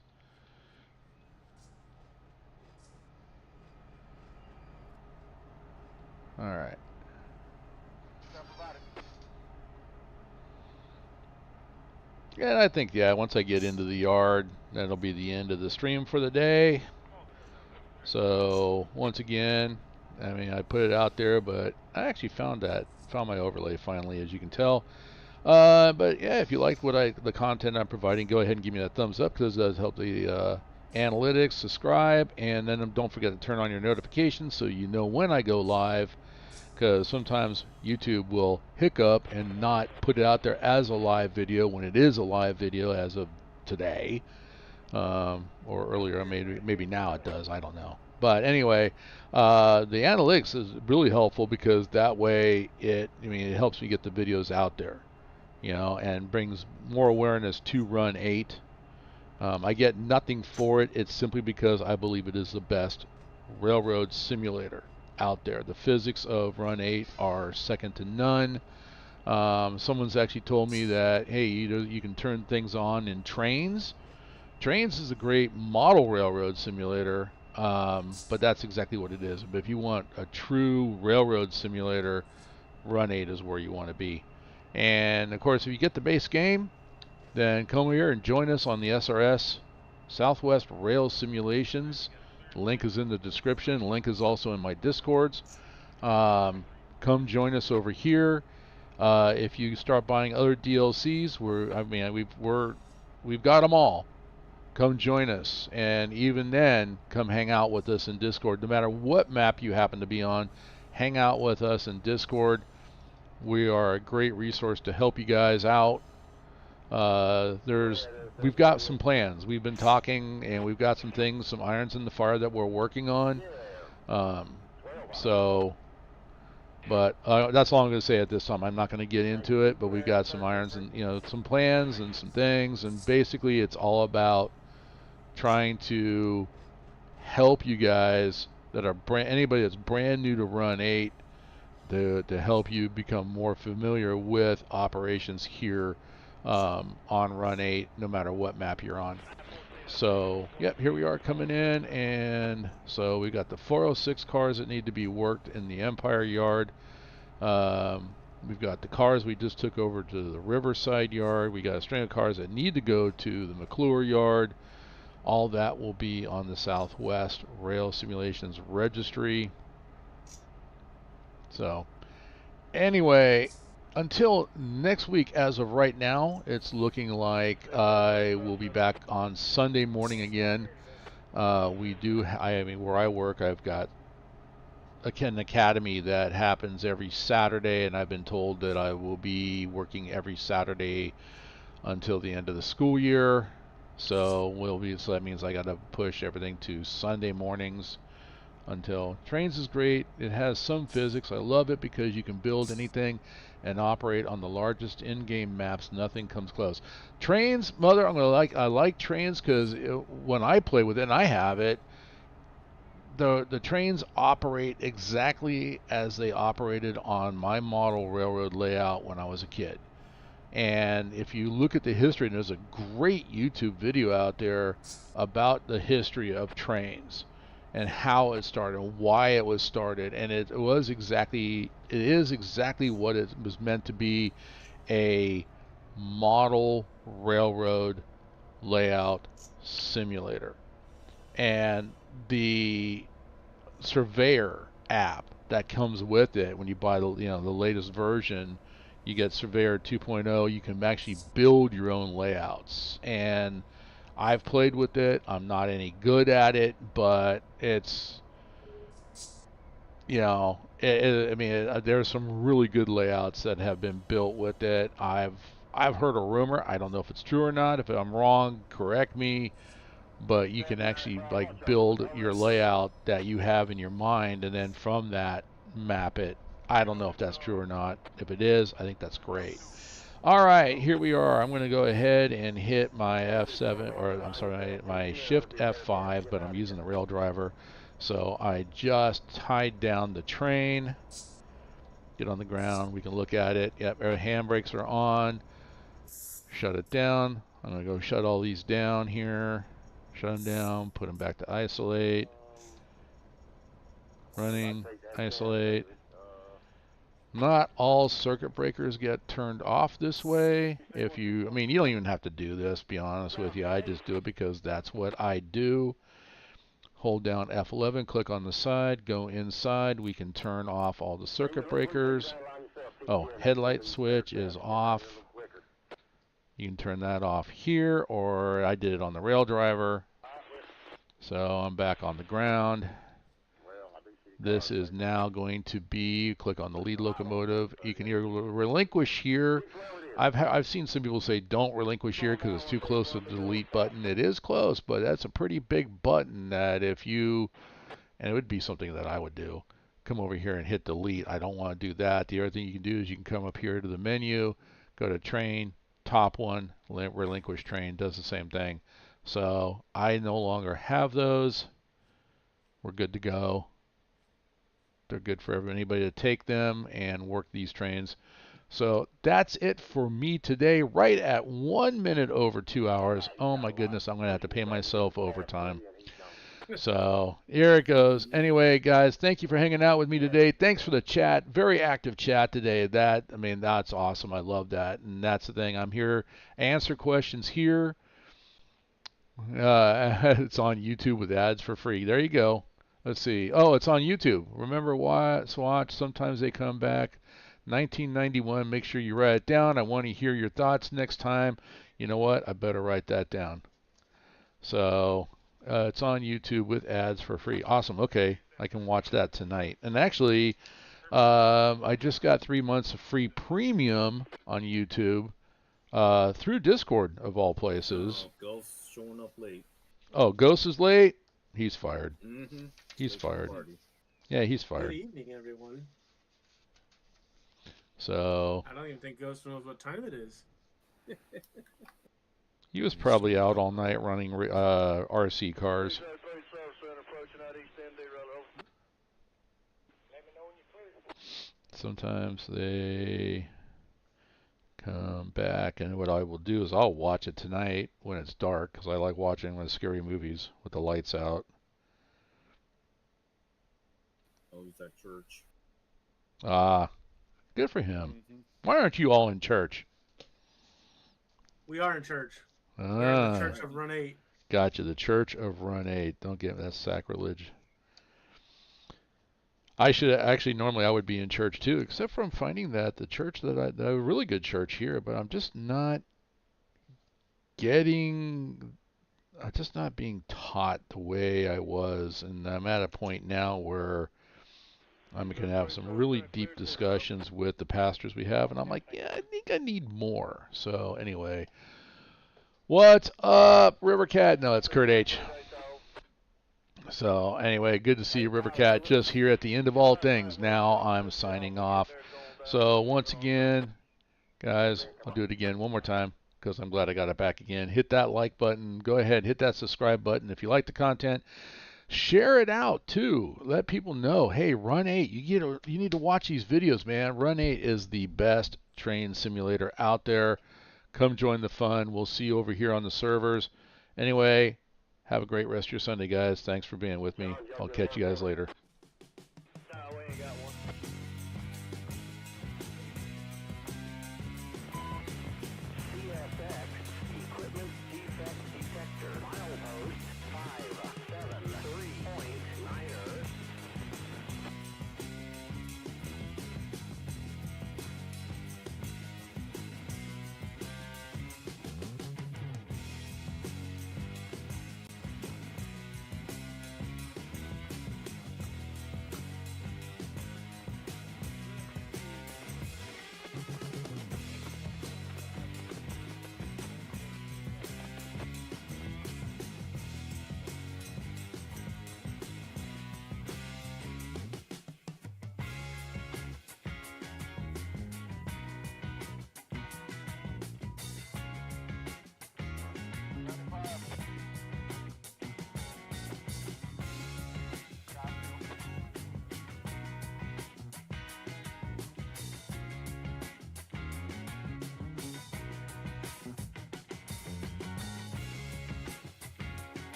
All right. Yeah, I think, yeah, once I get into the yard, that'll be the end of the stream for the day. So, once again, I mean, I put it out there, but I actually found my overlay finally, as you can tell. But yeah, if you like the content I'm providing, go ahead and give me that thumbs up, because it does help the analytics. Subscribe, and then don't forget to turn on your notifications so you know when I go live, because sometimes YouTube will hiccup and not put it out there as a live video when it is a live video as of today. Or earlier, maybe now it does, I don't know. But anyway, the analytics is really helpful, because that way it helps me get the videos out there, and brings more awareness to Run8. I get nothing for it. It's simply because I believe it is the best railroad simulator out there. The physics of Run8 are second to none. Someone's actually told me that, hey, you can turn things on in trains. Trains is a great model railroad simulator, but that's exactly what it is. But if you want a true railroad simulator, Run8 is where you want to be. And of course, if you get the base game, then come here and join us on the SRS Southwest Rail Simulations. The link is in the description. The link is also in my Discords. Come join us over here. If you start buying other DLCs, we've got them all. Come join us, and even then, come hang out with us in Discord. No matter what map you happen to be on, hang out with us in Discord. We are a great resource to help you guys out. We've got some plans. We've been talking, and we've got some things, some irons in the fire that we're working on. But that's all I'm going to say at this time. I'm not going to get into it, but we've got some irons and some plans and some things, and basically it's all about trying to help you guys that are anybody that's brand new to Run8 to help you become more familiar with operations here on Run8, no matter what map you're on. So, yep, here we are coming in, and so we got the 406 cars that need to be worked in the Empire Yard. We've got the cars we just took over to the Riverside Yard. We got a string of cars that need to go to the McClure Yard. All that will be on the Southwest Rail Simulations Registry. So, anyway, until next week, as of right now, it's looking like I will be back on Sunday morning again. Where I work, I've got an academy that happens every Saturday, and I've been told that I will be working every Saturday until the end of the school year. So that means I got to push everything to Sunday mornings until Trains is great. It has some physics. I love it because you can build anything and operate on the largest in-game maps. Nothing comes close. Trains, I like Trains because when I play with it, and I have it, the trains operate exactly as they operated on my model railroad layout when I was a kid. And if you look at the history, and there's a great YouTube video out there about the history of trains and how it started, why it was started, and it is exactly what it was meant to be, a model railroad layout simulator. And the Surveyor app that comes with it, when you buy the latest version, you get Surveyor 2.0. You can actually build your own layouts, and I've played with it. I'm not any good at it, but it's there's some really good layouts that have been built with it. I've heard a rumor. I don't know if it's true or not. If I'm wrong, correct me. But you can actually build your layout that you have in your mind, and then from that map it. I don't know if that's true or not. If it is, I think that's great. All right, here we are. I'm going to go ahead and hit my F7, or I'm sorry, my Shift F5, but I'm using the rail driver. So I just tied down the train. Get on the ground. We can look at it. Yep, our handbrakes are on. Shut it down. I'm going to go shut all these down here. Shut them down, put them back to isolate. Running, isolate. Not all circuit breakers get turned off this way. You don't even have to do this, to be honest with you. I just do it because that's what I do. Hold down F11, click on the side, go inside. We can turn off all the circuit breakers. Oh, headlight switch is off. You can turn that off here, or I did it on the rail driver. So I'm back on the ground. This is now going to be, click on the lead locomotive. You can either relinquish here. I've seen some people say don't relinquish here because it's too close to the delete button. It is close, but that's a pretty big button that and it would be something that I would do. Come over here and hit delete. I don't want to do that. The other thing you can do is you can come up here to the menu, go to train, top one, relinquish train, does the same thing. So I no longer have those. We're good to go. They're good for anybody to take them and work these trains. So that's it for me today, right at 1 minute over 2 hours. Oh my goodness, I'm going to have to pay myself overtime. So here it goes. Anyway, guys, thank you for hanging out with me today. Thanks for the chat. Very active chat today. That's awesome. I love that. And that's the thing. I'm here, answer questions here. It's on YouTube with ads for free. There you go. Let's see. Oh, it's on YouTube. Remember watch. Sometimes they come back. 1991. Make sure you write it down. I want to hear your thoughts next time. You know what? I better write that down. So it's on YouTube with ads for free. Awesome. Okay, I can watch that tonight. And actually, I just got 3 months of free premium on YouTube through Discord, of all places. Oh, Ghost showing up late. Oh, Ghost is late? He's fired. Mm-hmm. He's Late for the fired. party. Yeah, he's Good fired. evening, everyone. So I don't even think Ghost knows what time it is. he was probably out all night running RC cars. Sometimes they come back, and what I will do is I'll watch it tonight when it's dark, because I like watching the scary movies with the lights out. Oh, he's at church. Ah, good for him. Why aren't you all in church? We are in church. We're in the Ah, Church of Run8. gotcha. The Church of Run8. Don't get that's sacrilege. I should actually normally I would be in church too, except for I'm finding that the church that a really good church here, but I'm just not being taught the way I was, and I'm at a point now where I'm going to have some really deep discussions with the pastors we have, and I'm like, yeah, I think I need more. So anyway, what's up, Rivercat? No, it's Kurt H. So anyway, good to see you, Rivercat, just here at the end of all things. Now I'm signing off. So once again, guys, I'll do it again one more time because I'm glad I got it back again. Hit that like button. Go ahead, hit that subscribe button. If you like the content, share it out too. Let people know, hey, Run8, you need to watch these videos, man. Run8 is the best train simulator out there. Come join the fun. We'll see you over here on the servers. Anyway, have a great rest of your Sunday, guys. Thanks for being with me. I'll catch you guys later.